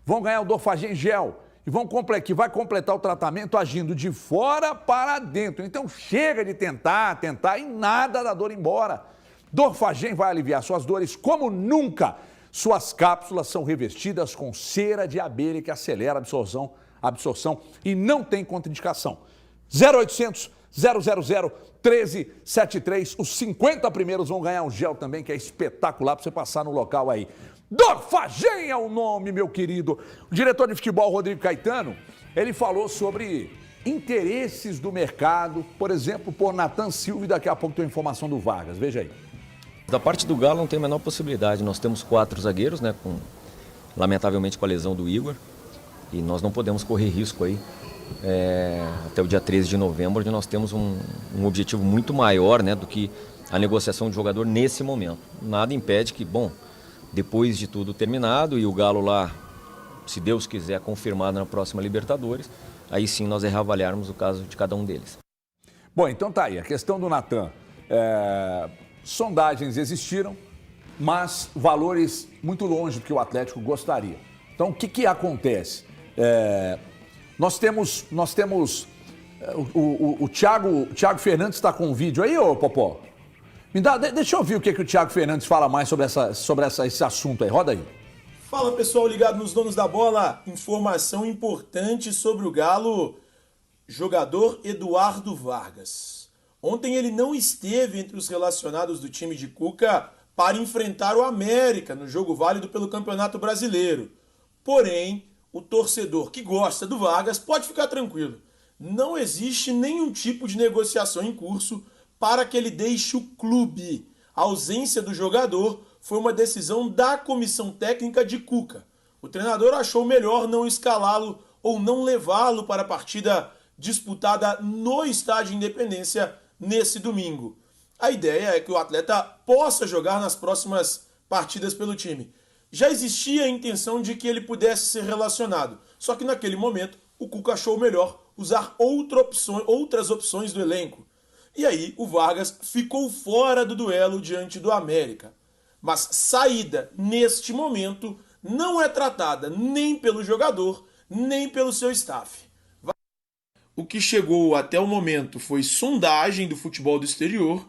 Vão ganhar o Dorfagem Gel e que vai completar o tratamento agindo de fora para dentro. Então chega de tentar e nada da dor embora. Dorfagem vai aliviar suas dores como nunca. Suas cápsulas são revestidas com cera de abelha que acelera a absorção e não tem contraindicação. 0800 000-1373. Os 50 primeiros vão ganhar um gel também, que é espetacular para você passar no local aí. Dorfagem é o nome, meu querido. O diretor de futebol, Rodrigo Caetano, ele falou sobre interesses do mercado, por exemplo, por Nathan Silva, e daqui a pouco tem a informação do Vargas. Veja aí. Da parte do Galo não tem a menor possibilidade. Nós temos 4 zagueiros, né, lamentavelmente com a lesão do Igor, e nós não podemos correr risco aí até o dia 13 de novembro, onde nós temos um objetivo muito maior, né, do que a negociação de jogador nesse momento. Nada impede que, bom, depois de tudo terminado e o Galo lá, se Deus quiser, confirmado na próxima Libertadores, aí sim nós reavaliarmos o caso de cada um deles. Bom, então tá aí, a questão do Nathan. Sondagens existiram, mas valores muito longe do que o Atlético gostaria. Então, o que acontece? Nós temos o Thiago Fernandes está com um vídeo aí, ô Popó? Deixa eu ouvir o que o Thiago Fernandes fala mais sobre esse assunto aí. Roda aí. Fala, pessoal ligado nos Donos da Bola. Informação importante sobre o Galo. Jogador Eduardo Vargas. Ontem ele não esteve entre os relacionados do time de Cuca para enfrentar o América no jogo válido pelo Campeonato Brasileiro. Porém, o torcedor que gosta do Vargas pode ficar tranquilo. Não existe nenhum tipo de negociação em curso para que ele deixe o clube. A ausência do jogador foi uma decisão da comissão técnica de Cuca. O treinador achou melhor não escalá-lo ou não levá-lo para a partida disputada no Estádio Independência nesse domingo. A ideia é que o atleta possa jogar nas próximas partidas pelo time. Já existia a intenção de que ele pudesse ser relacionado, só que naquele momento o Cuca achou melhor usar outras opções do elenco. E aí o Vargas ficou fora do duelo diante do América. Mas saída neste momento não é tratada nem pelo jogador, nem pelo seu staff. O que chegou até o momento foi sondagem do futebol do exterior,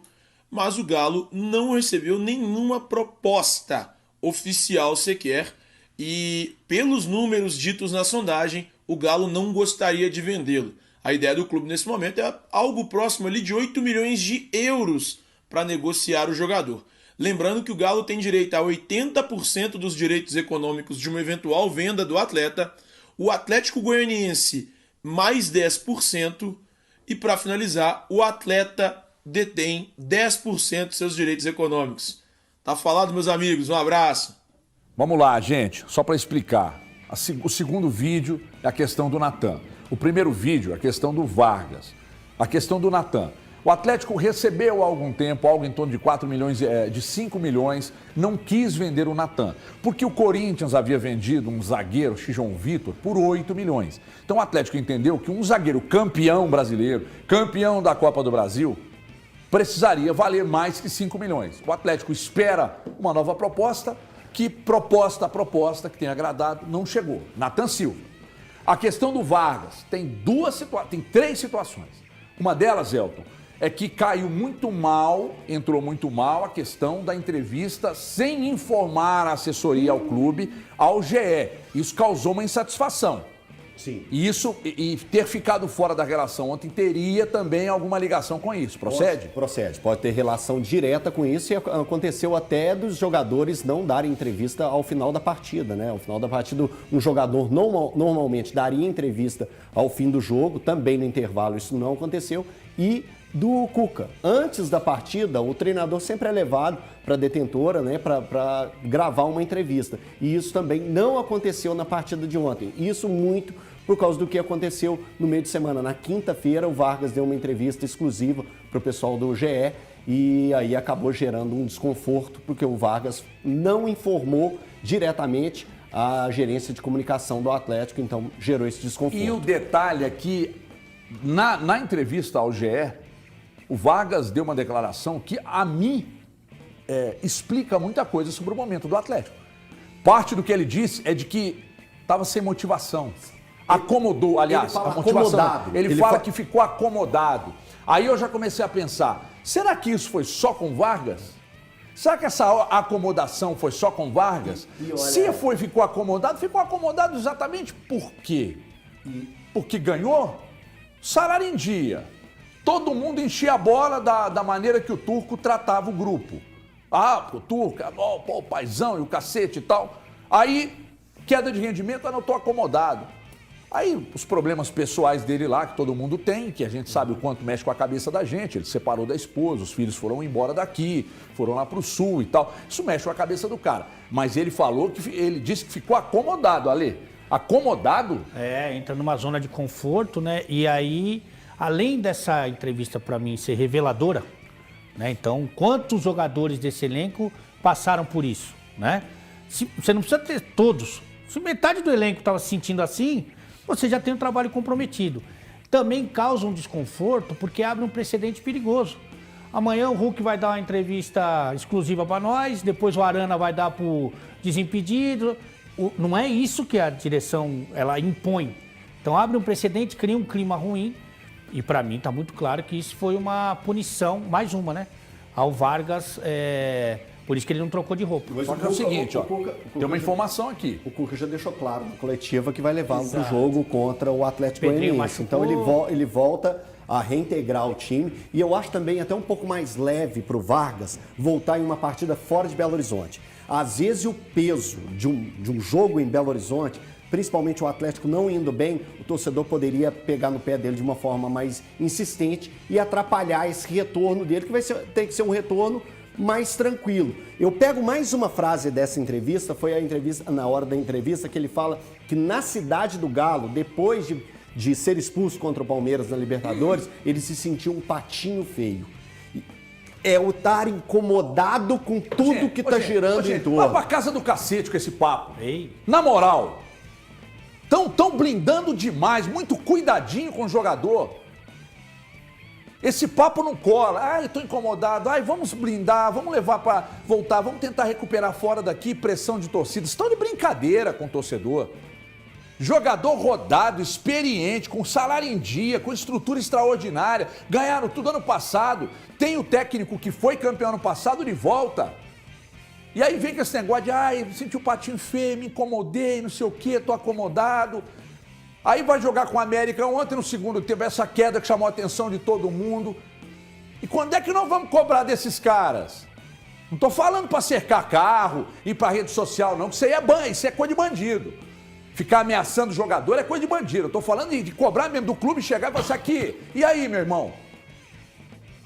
mas o Galo não recebeu nenhuma proposta oficial sequer e, pelos números ditos na sondagem, o Galo não gostaria de vendê-lo. A ideia do clube nesse momento é algo próximo ali de 8 milhões de euros para negociar o jogador. Lembrando que o Galo tem direito a 80% dos direitos econômicos de uma eventual venda do atleta, o Atlético Goianiense mais 10%, e para finalizar, o atleta detém 10% de seus direitos econômicos. Tá falado, meus amigos, um abraço. Vamos lá, gente, só para explicar. O segundo vídeo é a questão do Nathan. O primeiro vídeo é a questão do Vargas. A questão do Nathan. O Atlético recebeu há algum tempo, algo em torno de 4 milhões, de 5 milhões, não quis vender o Nathan, porque o Corinthians havia vendido um zagueiro, João Vitor, por 8 milhões. Então o Atlético entendeu que um zagueiro campeão brasileiro, campeão da Copa do Brasil, precisaria valer mais que 5 milhões. O Atlético espera uma nova proposta, que proposta que tem agradado, não chegou. Nathan Silva. A questão do Vargas tem três situações. Uma delas, Elton, é que caiu muito mal, entrou muito mal a questão da entrevista sem informar a assessoria ao clube, ao GE. Isso causou uma insatisfação. Sim. E ter ficado fora da relação ontem teria também alguma ligação com isso. Procede? Procede. Pode ter relação direta com isso e aconteceu até dos jogadores não darem entrevista ao final da partida, né? Ao final da partida, um jogador normalmente daria entrevista ao fim do jogo, também no intervalo isso não aconteceu. E do Cuca. Antes da partida, o treinador sempre é levado para a detentora, né, para gravar uma entrevista. E isso também não aconteceu na partida de ontem. Isso muito por causa do que aconteceu no meio de semana. Na quinta-feira, o Vargas deu uma entrevista exclusiva para o pessoal do GE e aí acabou gerando um desconforto, porque o Vargas não informou diretamente a gerência de comunicação do Atlético, então gerou esse desconforto. E o detalhe é que, na entrevista ao GE, o Vargas deu uma declaração que, a mim, explica muita coisa sobre o momento do Atlético. Parte do que ele disse é de que estava sem motivação. Acomodou, aliás, a motivação. Acomodado. Ele fala que ficou acomodado. Aí eu já comecei a pensar, será que isso foi só com Vargas? Será que essa acomodação foi só com Vargas? Se ficou acomodado exatamente por quê? Porque ganhou salário em dia. todo mundo enchia a bola da maneira que o Turco tratava o grupo. Ah, o Turco, o paizão e o cacete e tal. Aí, queda de rendimento, eu não estou acomodado. Aí, os problemas pessoais dele lá, que todo mundo tem, que a gente sabe o quanto mexe com a cabeça da gente. Ele se separou da esposa, os filhos foram embora daqui, foram lá pro sul e tal. Isso mexe com a cabeça do cara. Mas ele falou que, ele disse que ficou acomodado, Ale. Acomodado? Entra numa zona de conforto, né? E aí, além dessa entrevista para mim ser reveladora, né? Então, quantos jogadores desse elenco passaram por isso, né? Você não precisa ter todos. Se metade do elenco estava se sentindo assim, você já tem um trabalho comprometido. Também causa um desconforto porque abre um precedente perigoso. Amanhã o Hulk vai dar uma entrevista exclusiva para nós, depois o Arana vai dar para o Desimpedido. Não é isso que a direção ela impõe. Então abre um precedente, cria um clima ruim. E para mim está muito claro que isso foi uma punição, mais uma, né? Ao Vargas, por isso que ele não trocou de roupa. Só que é o seguinte, ó, tem uma informação aqui. O Cuca já deixou claro na coletiva que vai levá-lo para o jogo contra o Atlético Pedrinho Goianiense. machucou. Então ele volta a reintegrar o time. E eu acho também até um pouco mais leve para o Vargas voltar em uma partida fora de Belo Horizonte. Às vezes o peso de um jogo em Belo Horizonte, principalmente o Atlético não indo bem, o torcedor poderia pegar no pé dele de uma forma mais insistente e atrapalhar esse retorno dele, que tem que ser um retorno mais tranquilo. Eu pego mais uma frase dessa entrevista, foi a entrevista, na hora da entrevista, que ele fala que na cidade do Galo, depois de ser expulso contra o Palmeiras na Libertadores, ele se sentiu um patinho feio. É o estar incomodado com tudo que tá girando em torno. Vai pra casa do cacete com esse papo. Ei. Na moral, tão blindando demais, muito cuidadinho com o jogador. Esse papo não cola. Ai, eu tô incomodado. Ai, vamos blindar, vamos levar pra voltar, vamos tentar recuperar fora daqui, pressão de torcida. Estão de brincadeira com o torcedor. Jogador rodado, experiente, com salário em dia, com estrutura extraordinária, ganharam tudo ano passado. Tem o técnico que foi campeão ano passado de volta. E aí vem com esse negócio de, ai, senti o patinho feio, me incomodei, não sei o quê, tô acomodado. Aí vai jogar com a América ontem no segundo tempo, essa queda que chamou a atenção de todo mundo. E quando é que nós vamos cobrar desses caras? Não tô falando para cercar carro, ir pra rede social não, que isso aí isso é coisa de bandido. Ficar ameaçando o jogador é coisa de bandido. Eu tô falando de cobrar mesmo do clube, chegar e falar assim, aqui, e aí, meu irmão?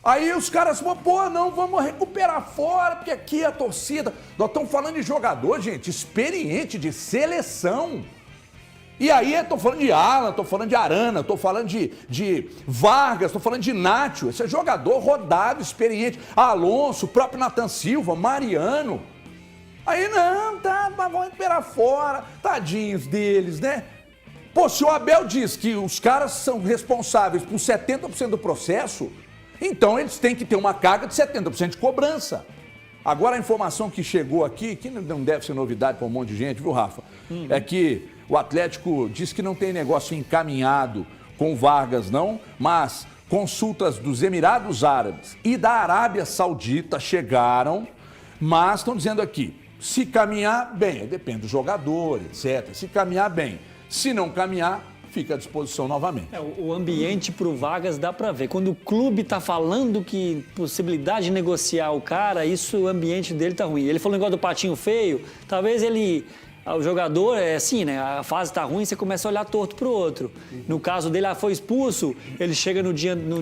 Aí os caras vão, não, vamos recuperar fora, porque aqui é a torcida. Nós estamos falando de jogador, gente, experiente, de seleção. E aí eu tô falando de Alan, tô falando de Arana, tô falando de Vargas, tô falando de Nacho. Esse é jogador rodado, experiente. Alonso, o próprio Nathan Silva, Mariano. Aí não, vamos recuperar fora. Tadinhos deles, né? Pô, se o Abel diz que os caras são responsáveis por 70% do processo, então eles têm que ter uma carga de 70% de cobrança. Agora a informação que chegou aqui, que não deve ser novidade para um monte de gente, viu, Rafa? É que o Atlético diz que não tem negócio encaminhado com o Vargas, não, mas consultas dos Emirados Árabes e da Arábia Saudita chegaram, mas estão dizendo aqui, se caminhar, bem, depende do jogador, etc. Se caminhar, bem. Se não caminhar, fica à disposição novamente. O ambiente pro Vargas dá para ver. Quando o clube tá falando que possibilidade de negociar o cara, isso, o ambiente dele tá ruim. Ele falou o negócio do patinho feio, talvez o jogador é assim, né? A fase tá ruim, você começa a olhar torto pro outro. No caso dele, foi expulso, ele chega no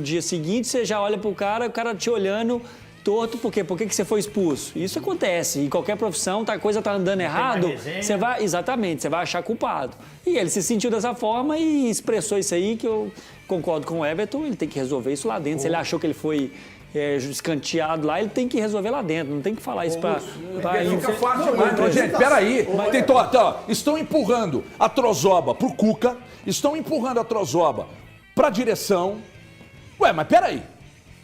dia seguinte, você já olha pro cara, o cara te olhando torto, por quê? Por que você foi expulso? Isso acontece. Em qualquer profissão, a coisa tá andando errado, você vai achar culpado. E ele se sentiu dessa forma e expressou isso aí, que eu concordo com o Everton, ele tem que resolver isso lá dentro. Se ele achou que ele foi escanteado lá, ele tem que resolver lá dentro, não tem que falar isso pra fica fácil demais. Gente, peraí. Estão empurrando a Trozoba pro Cuca, estão empurrando a Trozoba pra direção. Ué, mas peraí.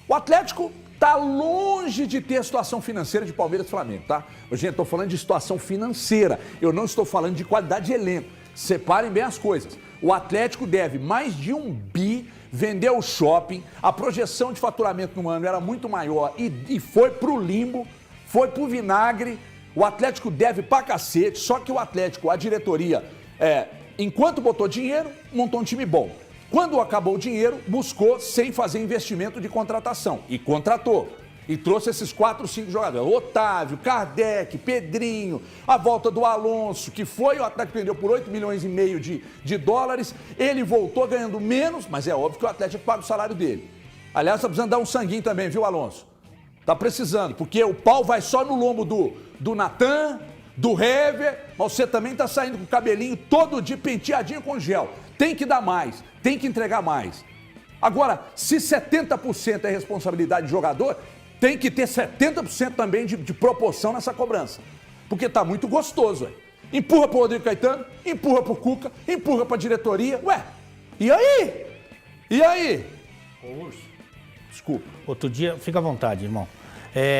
O Atlético tá longe de ter a situação financeira de Palmeiras e Flamengo, tá? Gente, eu tô falando de situação financeira. Eu não estou falando de qualidade de elenco. Separem bem as coisas. O Atlético deve mais de 1 bi, vendeu o shopping, a projeção de faturamento no ano era muito maior e foi pro limbo, foi pro vinagre. O Atlético deve pra cacete, só que o Atlético, a diretoria, enquanto botou dinheiro, montou um time bom. Quando acabou o dinheiro, buscou sem fazer investimento de contratação. E contratou. E trouxe esses 4, 5 jogadores. Otávio, Kardec, Pedrinho, a volta do Alonso, que foi o Atlético que vendeu por 8,5 milhões de dólares. Ele voltou ganhando menos, mas é óbvio que o Atlético paga o salário dele. Aliás, tá precisando dar um sanguinho também, viu, Alonso? Tá precisando, porque o pau vai só no lombo do Natan, do Hever, mas você também tá saindo com o cabelinho todo dia penteadinho com gel. Tem que dar mais, tem que entregar mais. Agora, se 70% é responsabilidade do jogador, tem que ter 70% também de proporção nessa cobrança. Porque tá muito gostoso, ué. Empurra pro Rodrigo Caetano, empurra pro Cuca, empurra pra diretoria. Ué, e aí? E aí? Ô, Urso. Desculpa. Outro dia, fica à vontade, irmão.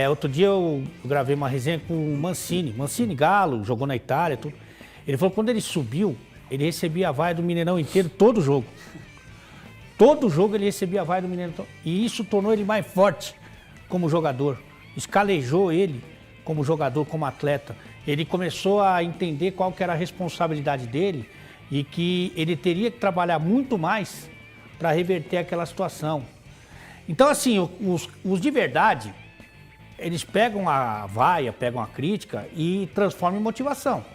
Outro dia eu gravei uma resenha com o Mancini. Mancini Galo, jogou na Itália, tudo. Ele falou que quando ele subiu, ele recebia a vaia do Mineirão inteiro, todo jogo. Todo jogo ele recebia a vaia do Mineirão. E isso tornou ele mais forte como jogador. Escalejou ele como jogador, como atleta. Ele começou a entender qual que era a responsabilidade dele e que ele teria que trabalhar muito mais para reverter aquela situação. Então, assim, os de verdade, eles pegam a vaia, pegam a crítica e transformam em motivação.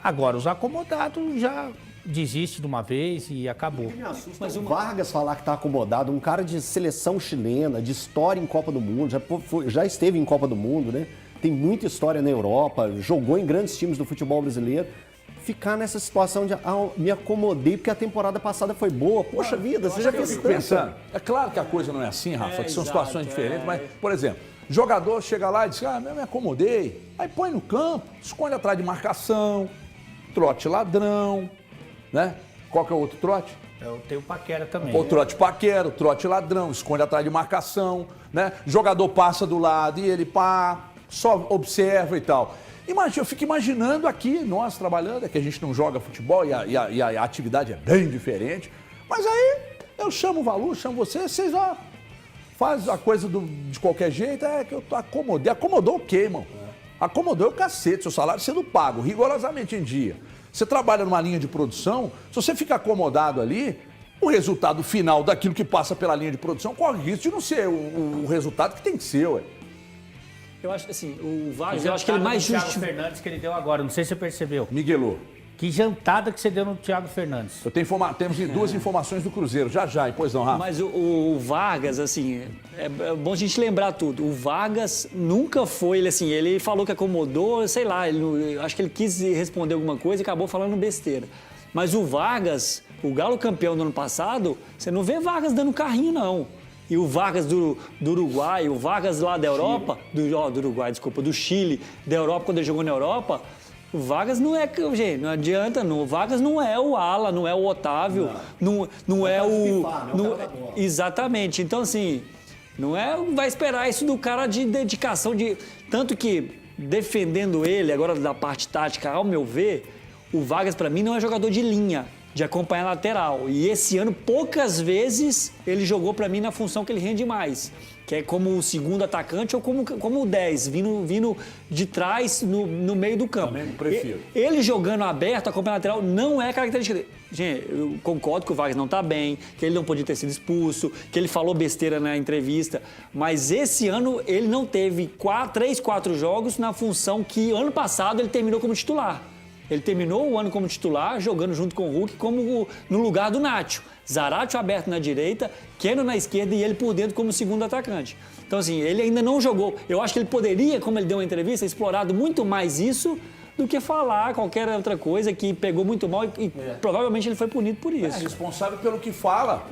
Agora, os acomodados já desistem de uma vez e acabou. Mas o Vargas falar que está acomodado, um cara de seleção chilena, de história em Copa do Mundo, já esteve em Copa do Mundo, né? Tem muita história na Europa, jogou em grandes times do futebol brasileiro. Ficar nessa situação de me acomodei porque a temporada passada foi boa. Poxa vida, você já fez tanto. Pensando, é claro que a coisa não é assim, Rafa, que são situações diferentes, mas, por exemplo, jogador chega lá e diz, eu me acomodei, aí põe no campo, esconde atrás de marcação, trote ladrão, né? Qual que é o outro trote? Eu tenho o Paquera também. O trote paquera, o trote ladrão, esconde atrás de marcação, né? Jogador passa do lado e ele só observa e tal. Eu fico imaginando aqui, nós trabalhando, é que a gente não joga futebol e a atividade é bem diferente, mas aí eu chamo o Valu, chamo vocês faz a coisa de qualquer jeito, que eu acomodei. Acomodou o quê, irmão? Acomodou o cacete, seu salário sendo pago rigorosamente em dia. Você trabalha numa linha de produção, se você fica acomodado ali, o resultado final daquilo que passa pela linha de produção corre risco de não ser o resultado que tem que ser, ué. Eu acho assim, o Vargas, eu acho que ele mais justo. Thiago Fernandes que ele deu agora, não sei se você percebeu. Miguelô. Que jantada que você deu no Thiago Fernandes. Temos duas informações do Cruzeiro, já, pois não, Rafa? Mas o Vargas, assim, é bom a gente lembrar tudo. O Vargas nunca foi, ele falou que acomodou, sei lá, acho que ele quis responder alguma coisa e acabou falando besteira. Mas o Vargas, o Galo campeão do ano passado, você não vê Vargas dando carrinho, não. E o Vargas do Uruguai, o Vargas lá da Europa, do Chile, da Europa, quando ele jogou na Europa, o Vargas não é, gente, não adianta, não. O Vargas não é o Ala, não é o Otávio, não é o... Exatamente. Então, assim, não vai esperar isso do cara de dedicação, tanto que, defendendo ele, agora da parte tática, ao meu ver, o Vargas, para mim, não é jogador de linha, de acompanhar lateral. E esse ano, poucas vezes, ele jogou para mim na função que ele rende mais, que é como o segundo atacante ou como o 10, vindo de trás no meio do campo. Também prefiro. Ele jogando aberto, acompanhando lateral, não é característica dele. Gente, eu concordo que o Vargas não está bem, que ele não podia ter sido expulso, que ele falou besteira na entrevista, mas esse ano ele não teve 3, 4 jogos na função que ano passado ele terminou como titular. Ele terminou o ano como titular, jogando junto com o Hulk, como no lugar do Nacho. Zaratio aberto na direita, Keno na esquerda e ele por dentro como segundo atacante. Então, assim, ele ainda não jogou. Eu acho que ele poderia, como ele deu uma entrevista, explorado muito mais isso do que falar qualquer outra coisa que pegou muito mal e provavelmente ele foi punido por isso. É responsável pelo que fala.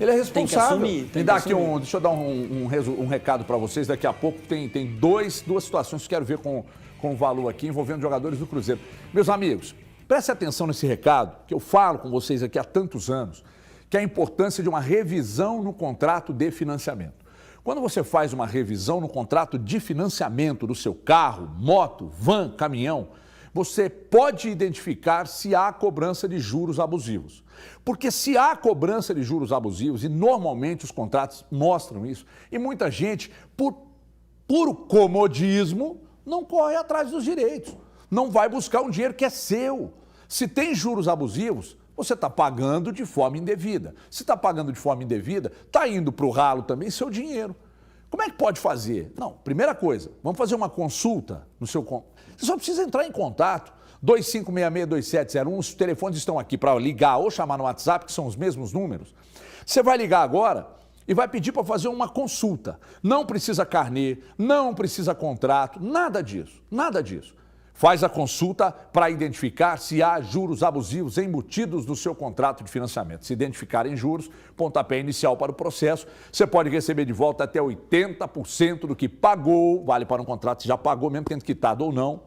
Ele é responsável. Tem que assumir. Deixa eu dar um recado para vocês. Daqui a pouco tem duas situações que quero ver com o Valu aqui, envolvendo jogadores do Cruzeiro. Meus amigos, prestem atenção nesse recado, que eu falo com vocês aqui há tantos anos, que é a importância de uma revisão no contrato de financiamento. Quando você faz uma revisão no contrato de financiamento do seu carro, moto, van, caminhão, você pode identificar se há cobrança de juros abusivos. Porque se há cobrança de juros abusivos, e normalmente os contratos mostram isso, e muita gente, por puro comodismo, não corre atrás dos direitos. Não vai buscar um dinheiro que é seu. Se tem juros abusivos, você está pagando de forma indevida. Se está pagando de forma indevida, está indo para o ralo também seu dinheiro. Como é que pode fazer? Não, primeira coisa, vamos fazer uma consulta no seu... Você só precisa entrar em contato. 2566-2701, os telefones estão aqui para ligar ou chamar no WhatsApp, que são os mesmos números. Você vai ligar agora e vai pedir para fazer uma consulta. Não precisa carnê, não precisa contrato, nada disso, nada disso. Faz a consulta para identificar se há juros abusivos embutidos no seu contrato de financiamento. Se identificarem juros, pontapé inicial para o processo. Você pode receber de volta até 80% do que pagou, vale para um contrato que já pagou, mesmo tendo quitado ou não,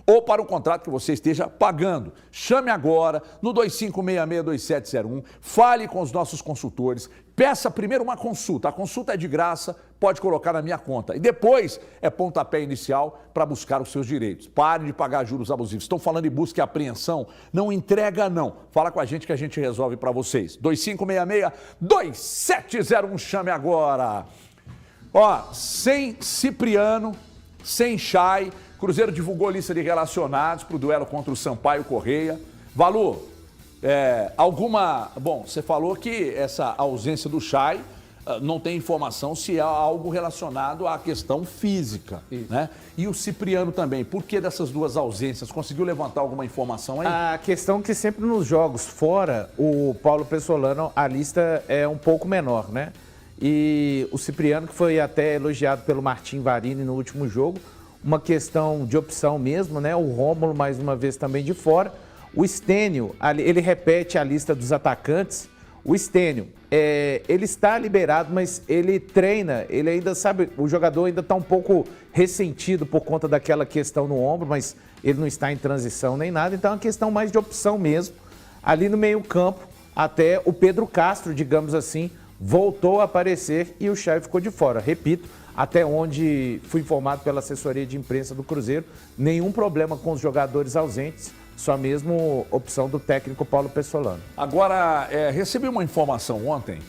ou para um contrato que você esteja pagando. Chame agora no 2566-2701, fale com os nossos consultores, peça primeiro uma consulta. A consulta é de graça, pode colocar na minha conta. E depois é pontapé inicial para buscar os seus direitos. Pare de pagar juros abusivos. Estão falando em busca e apreensão? Não entrega, não. Fala com a gente que a gente resolve para vocês. 2566-2701, chame agora. Ó, sem Cipriano, sem Chay, Cruzeiro divulgou lista de relacionados para o duelo contra o Sampaio Correia. Valu, Bom, você falou que essa ausência do Chay não tem informação se há algo relacionado à questão física, né? E o Cipriano também. Por que dessas duas ausências? Conseguiu levantar alguma informação aí? A questão é que sempre nos jogos fora, o Paulo Pessolano, a lista é um pouco menor, né? E o Cipriano, que foi até elogiado pelo Martim Varini no último jogo, uma questão de opção mesmo, né? O Rômulo, mais uma vez, também de fora. O Stênio, ele repete a lista dos atacantes. O Stênio, ele está liberado, mas ele treina, ele ainda sabe, o jogador ainda está um pouco ressentido por conta daquela questão no ombro, mas ele não está em transição nem nada, então é uma questão mais de opção mesmo. Ali no meio-campo, até o Pedro Castro, digamos assim, voltou a aparecer e o Chay ficou de fora. Repito, até onde fui informado pela assessoria de imprensa do Cruzeiro, nenhum problema com os jogadores ausentes, só mesmo opção do técnico Paulo Pessolano. Agora, recebi uma informação ontem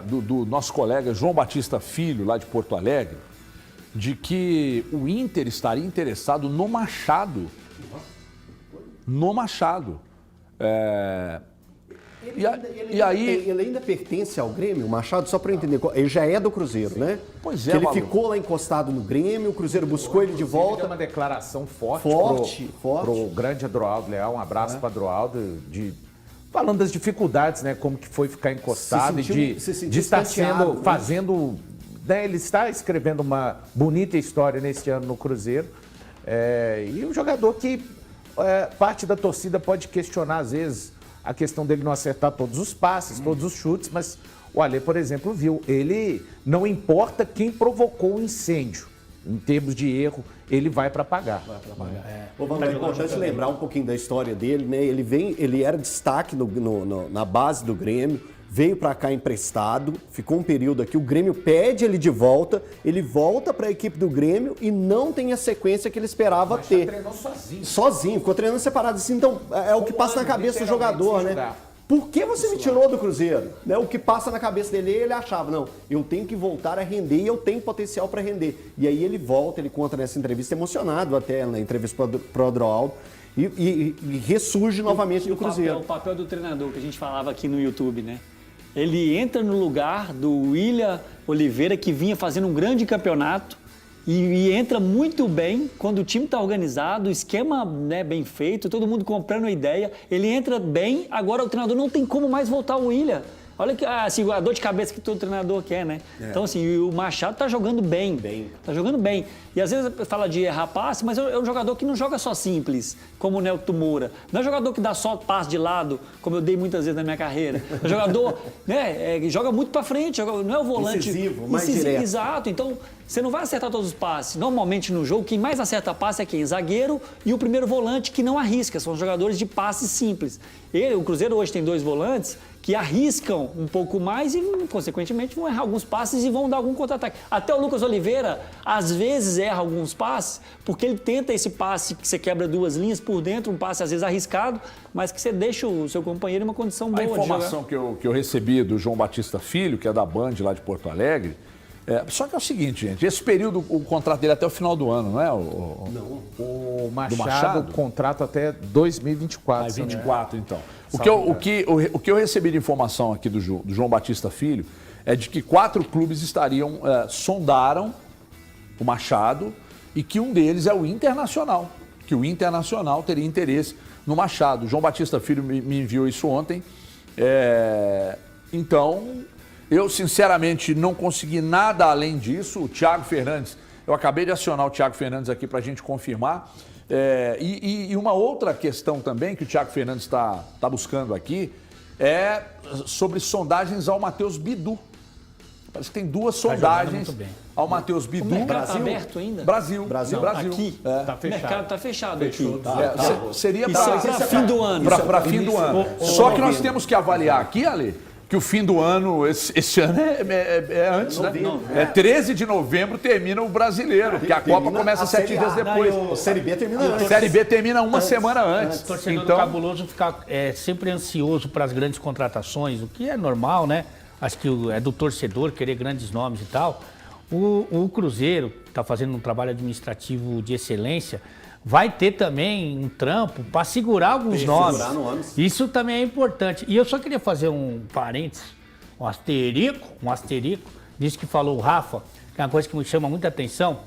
do nosso colega João Batista Filho, lá de Porto Alegre, de que o Inter estaria interessado no Machado. No Machado. Ele ainda pertence ao Grêmio, o Machado, só para eu entender. Ele já é do Cruzeiro, né? Pois é, que ele Valu. ficou lá encostado no Grêmio, o Cruzeiro buscou ele de volta. Deu uma declaração forte. Pro grande Adroaldo Leal. Um abraço para Adroaldo, falando das dificuldades, né? Como que foi ficar encostado e de estar fazendo... Né, ele está escrevendo uma bonita história neste ano no Cruzeiro. E um jogador que parte da torcida pode questionar, às vezes, a questão dele não acertar todos os passes, todos os chutes, mas o Alê, por exemplo, viu. Ele não importa quem provocou o incêndio. Em termos de erro, ele vai para pagar. É importante lembrar um pouquinho da história dele, né? Ele era destaque na base do Grêmio, veio para cá emprestado, ficou um período aqui, o Grêmio pede ele de volta, ele volta para a equipe do Grêmio e não tem a sequência que ele esperava ter. Treinou sozinho. Sozinho, ficou treinando separado assim, então é o que passa na cabeça do jogador, né? Por que você me tirou do Cruzeiro? Né? O que passa na cabeça dele, ele achava, não, eu tenho que voltar a render e eu tenho potencial para render. E aí ele volta, ele conta nessa entrevista, emocionado até na entrevista pro Adroaldo, e ressurge novamente no Cruzeiro. O papel do treinador que a gente falava aqui no YouTube, né? Ele entra no lugar do William Oliveira, que vinha fazendo um grande campeonato, e entra muito bem quando o time está organizado, o esquema, né, bem feito, todo mundo comprando a ideia. Ele entra bem, agora o treinador não tem como mais voltar o William. Olha que, assim, a dor de cabeça que todo treinador quer, né? Então, assim, o Machado tá jogando bem. Tá jogando bem. E às vezes fala de errar passe, mas é um jogador que não joga só simples, como o Nelton Moura. Não é um jogador que dá só passe de lado, como eu dei muitas vezes na minha carreira. É um jogador, né, que joga muito pra frente, não é o volante... Incisivo, mais direto. Exato. Então, você não vai acertar todos os passes. Normalmente no jogo, quem mais acerta passe é quem? Zagueiro e o primeiro volante que não arrisca. São jogadores de passes simples. O Cruzeiro hoje tem 2 volantes que arriscam um pouco mais e, consequentemente, vão errar alguns passes e vão dar algum contra-ataque. Até o Lucas Oliveira, às vezes, erra alguns passes, porque ele tenta esse passe que você quebra 2 linhas por dentro, um passe às vezes arriscado, mas que você deixa o seu companheiro em uma condição boa de jogar. A informação que eu recebi do João Batista Filho, que é da Band lá de Porto Alegre, só que é o seguinte, gente, esse período, o contrato dele é até o final do ano, não é? O Machado, contrato até 2024. 24, então. O que eu recebi de informação aqui do João Batista Filho é de que 4 clubes sondaram o Machado e que um deles é o Internacional, que o Internacional teria interesse no Machado. O João Batista Filho me enviou isso ontem. Então, eu sinceramente não consegui nada além disso. O Thiago Fernandes, eu acabei de acionar o Thiago Fernandes aqui para a gente confirmar. E uma outra questão também que o Thiago Fernandes está buscando aqui é sobre sondagens ao Matheus Bidu. Parece que tem 2 sondagens ao Matheus Bidu. O mercado está aberto ainda? Brasil. Aqui. Tá fechado. O mercado está fechado aqui. Seria para fim do ano. Para fim do ano. Só que nós temos que avaliar aqui, Ale, que o fim do ano, esse ano é antes, novembro, né? 13 de novembro termina o Brasileiro, porque a Copa começa 7 dias depois. A Série B termina antes. A Série B termina uma semana antes. O torcedor do Cabuloso fica sempre ansioso para as grandes contratações, o que é normal, né? Acho que é do torcedor querer grandes nomes e tal. O Cruzeiro, que está fazendo um trabalho administrativo de excelência, vai ter também um trampo para segurar alguns nomes. Isso também é importante. E eu só queria fazer um parênteses, um asterisco, disso que falou o Rafa, que é uma coisa que me chama muita atenção.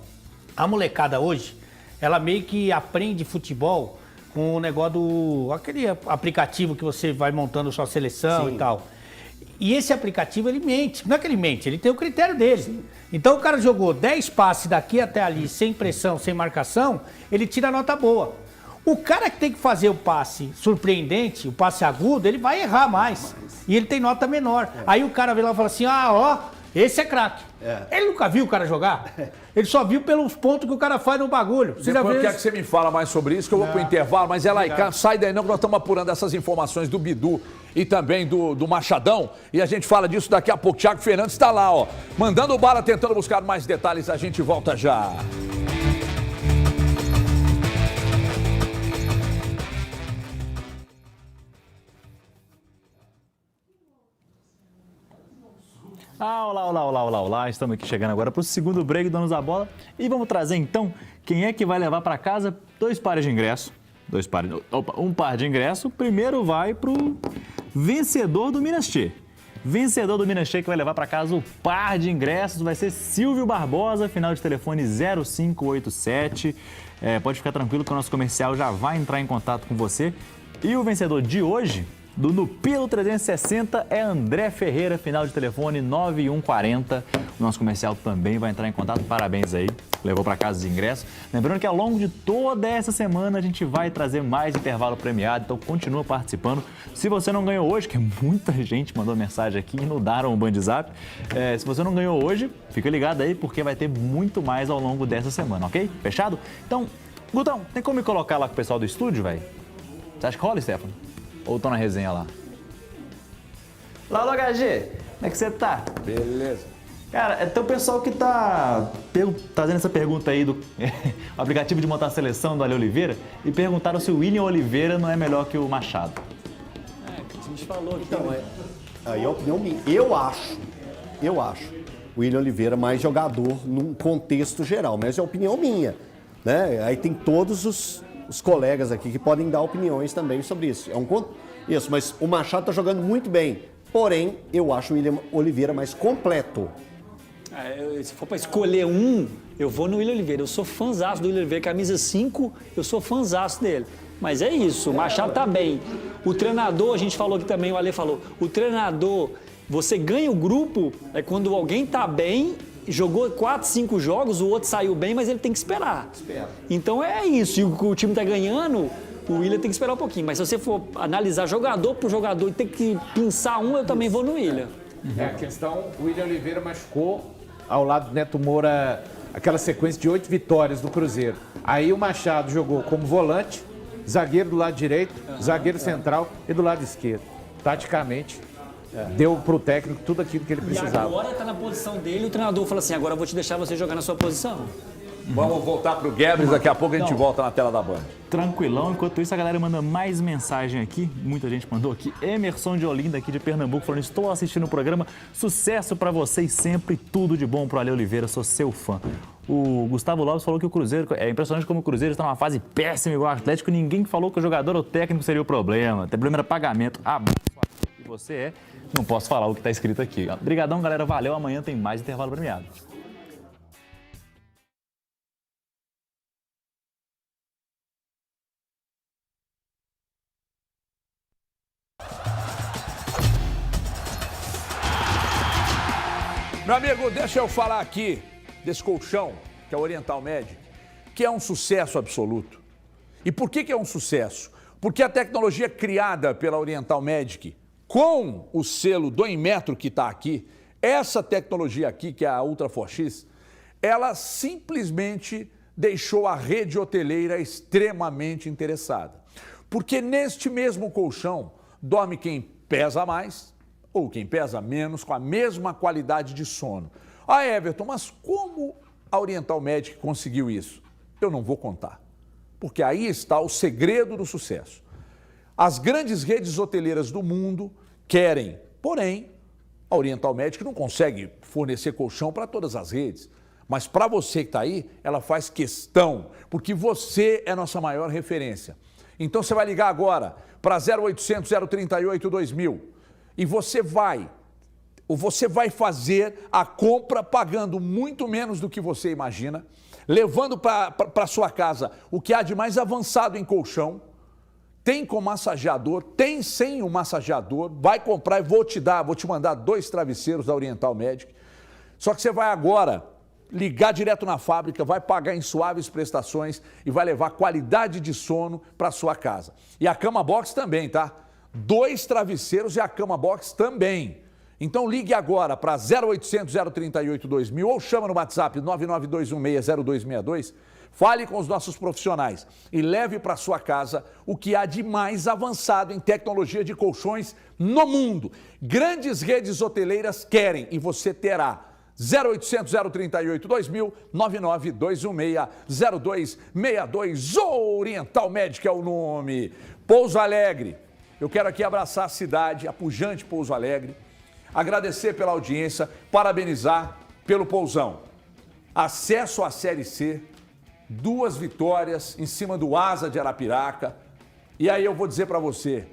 A molecada hoje, ela meio que aprende futebol com o negócio aquele aplicativo que você vai montando sua seleção e tal. E esse aplicativo, ele mente. Não é que ele mente, ele tem o critério dele. Sim. Então o cara jogou 10 passes daqui até ali, sem pressão, sem marcação, ele tira a nota boa. O cara que tem que fazer o passe surpreendente, o passe agudo, ele vai errar mais. E ele tem nota menor. Aí o cara vem lá e fala assim, esse é craque. Ele nunca viu o cara jogar. Ele só viu pelos pontos que o cara faz no bagulho. Depois eu quero que você me fala mais sobre isso, que eu vou pro intervalo. Mas Laicá, sai daí não, que nós estamos apurando essas informações do Bidu e também do Machadão. E a gente fala disso daqui a pouco. Thiago Fernandes está lá, mandando bala, tentando buscar mais detalhes. A gente volta já. Olá. Estamos aqui chegando agora para o segundo break do Donos da Bola e vamos trazer então quem é que vai levar para casa 2 pares de ingresso. Um par de ingresso. Primeiro vai para o vencedor do Minas Tchê. Vencedor do Minas Tchê que vai levar para casa o par de ingressos vai ser Silvio Barbosa, final de telefone 0587. Pode ficar tranquilo que o nosso comercial já vai entrar em contato com você. E o vencedor de hoje, do Nupilo 360, é André Ferreira, final de telefone 9140. O nosso comercial também vai entrar em contato. Parabéns aí, levou para casa os ingressos. Lembrando que ao longo de toda essa semana a gente vai trazer mais intervalo premiado, então continua participando. Se você não ganhou hoje, que muita gente mandou mensagem aqui e inundaram o Bandzap, se você não ganhou hoje, fica ligado aí porque vai ter muito mais ao longo dessa semana, ok? Fechado? Então, Gutão, tem como me colocar lá com o pessoal do estúdio, velho? Você acha que rola, Stefano? Ou tô na resenha lá? Lá, HG, como é que você tá? Beleza. Cara, tem o pessoal que tá fazendo essa pergunta aí do aplicativo de montar a seleção do Ale Oliveira e perguntaram se o William Oliveira não é melhor que o Machado. Que a gente falou aqui. Então, aí é a opinião minha. Eu acho o William Oliveira mais jogador num contexto geral, mas é a opinião minha, né? Aí tem todos os colegas aqui que podem dar opiniões também sobre isso. Isso, mas o Machado tá jogando muito bem. Porém, eu acho o William Oliveira mais completo. Se for para escolher um, eu vou no William Oliveira. Eu sou fãzaço do William Oliveira, camisa 5, eu sou fãzaço dele. Mas é isso, o Machado tá bem. O treinador, a gente falou aqui também, o Ale falou, o treinador, você ganha o grupo quando alguém tá bem, jogou 4, 5 jogos, o outro saiu bem, mas ele tem que esperar. Então é isso, e o time tá ganhando, o William tem que esperar um pouquinho. Mas se você for analisar jogador por jogador e ter que pensar um, eu também vou no William. A questão, o William Oliveira machucou ao lado do Neto Moura aquela sequência de 8 vitórias do Cruzeiro. Aí o Machado jogou como volante, zagueiro do lado direito, zagueiro central e do lado esquerdo. Taticamente, deu pro técnico tudo aquilo que ele precisava. E agora tá na posição dele, o treinador fala assim, agora eu vou te deixar você jogar na sua posição. Vamos voltar pro Guedes, daqui a pouco a gente volta na tela da Band. Tranquilão, enquanto isso a galera manda mais mensagem aqui, muita gente mandou aqui. Emerson de Olinda, aqui de Pernambuco, falando: estou assistindo o programa, sucesso pra vocês sempre, tudo de bom pro Ale Oliveira, sou seu fã. O Gustavo Lopes falou que o Cruzeiro, é impressionante como o Cruzeiro está numa fase péssima igual o Atlético, ninguém falou que o jogador ou o técnico seria o problema, o problema era pagamento. E você não posso falar o que está escrito aqui. Obrigadão, galera, valeu, amanhã tem mais intervalo premiado. Meu amigo, deixa eu falar aqui desse colchão, que é o Oriental Medic, que é um sucesso absoluto. E por que é um sucesso? Porque a tecnologia criada pela Oriental Medic, com o selo do Inmetro que está aqui, essa tecnologia aqui, que é a Ultra 4X, ela simplesmente deixou a rede hoteleira extremamente interessada. Porque neste mesmo colchão dorme quem pesa mais ou quem pesa menos, com a mesma qualidade de sono. Ah, Everton, mas como a Oriental Medic conseguiu isso? Eu não vou contar, porque aí está o segredo do sucesso. As grandes redes hoteleiras do mundo querem, porém, a Oriental Medic não consegue fornecer colchão para todas as redes. Mas para você que está aí, ela faz questão, porque você é a nossa maior referência. Então você vai ligar agora para 0800 038 2000 e você vai fazer a compra pagando muito menos do que você imagina, levando para sua casa o que há de mais avançado em colchão. Tem com massageador, tem sem o massageador, vai comprar e vou te mandar 2 travesseiros da Oriental Medic. Só que você vai agora ligar direto na fábrica, vai pagar em suaves prestações e vai levar qualidade de sono para sua casa. E a cama box também, tá? 2 travesseiros e a cama box também. Então ligue agora para 0800 038 2000 ou chama no WhatsApp 992160262. Fale com os nossos profissionais e leve para sua casa o que há de mais avançado em tecnologia de colchões no mundo. Grandes redes hoteleiras querem e você terá. 0800 038 2000 992160262. Oriental Medic é o nome. Pouso Alegre. Eu quero aqui abraçar a cidade, a pujante Pouso Alegre, agradecer pela audiência, parabenizar pelo Pousão. Acesso à Série C, 2 vitórias em cima do Asa de Arapiraca. E aí eu vou dizer para você,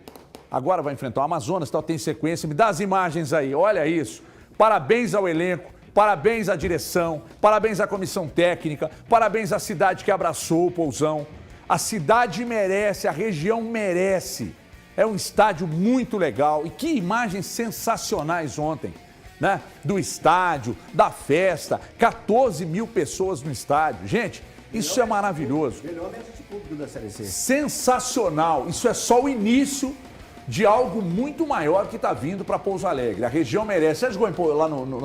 agora vai enfrentar o Amazonas, tal, tem sequência, me dá as imagens aí, olha isso. Parabéns ao elenco, parabéns à direção, parabéns à comissão técnica, parabéns à cidade que abraçou o Pousão. A cidade merece, a região merece. É um estádio muito legal e que imagens sensacionais ontem, né? Do estádio, da festa, 14 mil pessoas no estádio. Gente, isso é maravilhoso. Melhor média de público da Série C. Sensacional. Isso é só o início de algo muito maior que está vindo para Pouso Alegre. A região merece. Você jogou lá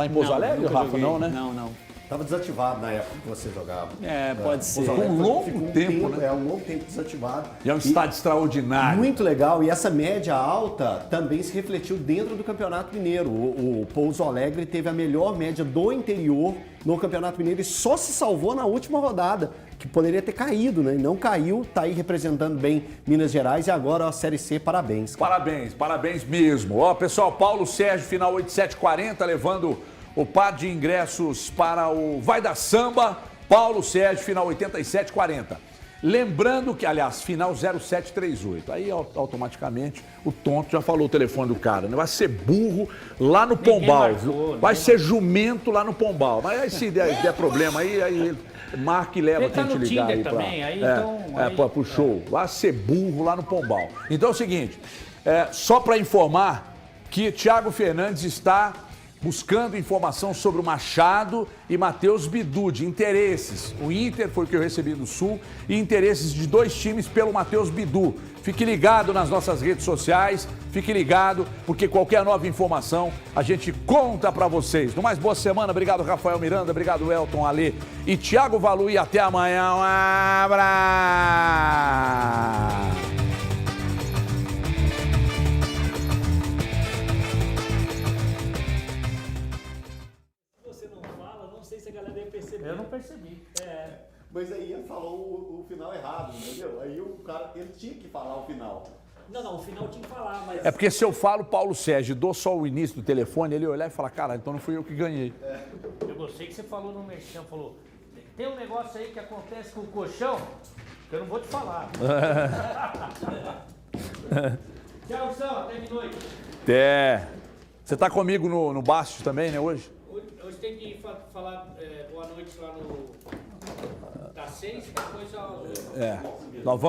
em Pouso Alegre, Rafa? Joguei. Não, né? Não. Estava desativado na época que você jogava. Pode ser. Um longo tempo, né? É um longo tempo desativado. E é um estádio extraordinário. Muito legal. E essa média alta também se refletiu dentro do Campeonato Mineiro. O Pouso Alegre teve a melhor média do interior no Campeonato Mineiro e só se salvou na última rodada, que poderia ter caído, né? E não caiu, está aí representando bem Minas Gerais e agora a Série C, parabéns. Parabéns mesmo. Ó, pessoal, Paulo Sérgio, final 8740, levando o par de ingressos para o Vai da Samba. Paulo Sérgio, final 8740. Lembrando que, aliás, final 0738. Aí, automaticamente, o tonto já falou o telefone do cara, né? Vai ser burro lá no Pombal, viu? Vai ser jumento lá no Pombal. Mas aí, se der problema aí marca e leva quem te ligar aí pro show. Vai ser burro lá no Pombal. Então é o seguinte, só para informar que Thiago Fernandes está buscando informação sobre o Machado e Matheus Bidu, de interesses. O Inter foi o que eu recebi do Sul e interesses de 2 times pelo Matheus Bidu. Fique ligado nas nossas redes sociais, fique ligado, porque qualquer nova informação a gente conta pra vocês. No mais, boa semana, obrigado Rafael Miranda, obrigado Elton, Alê e Thiago Valu e até amanhã. Um abraço! Você não fala, não sei se a galera deve perceber. Eu não percebi. Mas aí ele falou o final errado, entendeu? Aí o cara, ele tinha que falar o final. Não, o final tinha que falar, mas... É porque se eu falo Paulo Sérgio e dou só o início do telefone, ele olhar e falar, cara, então não fui eu que ganhei. Eu gostei que você falou no merchan, falou, tem um negócio aí que acontece com o colchão, que eu não vou te falar. Tchau, São, até de noite. É. Você tá comigo no Bastos também, né, hoje? Hoje tem que falar boa noite lá no... Das 6, depois... É. Nós vamos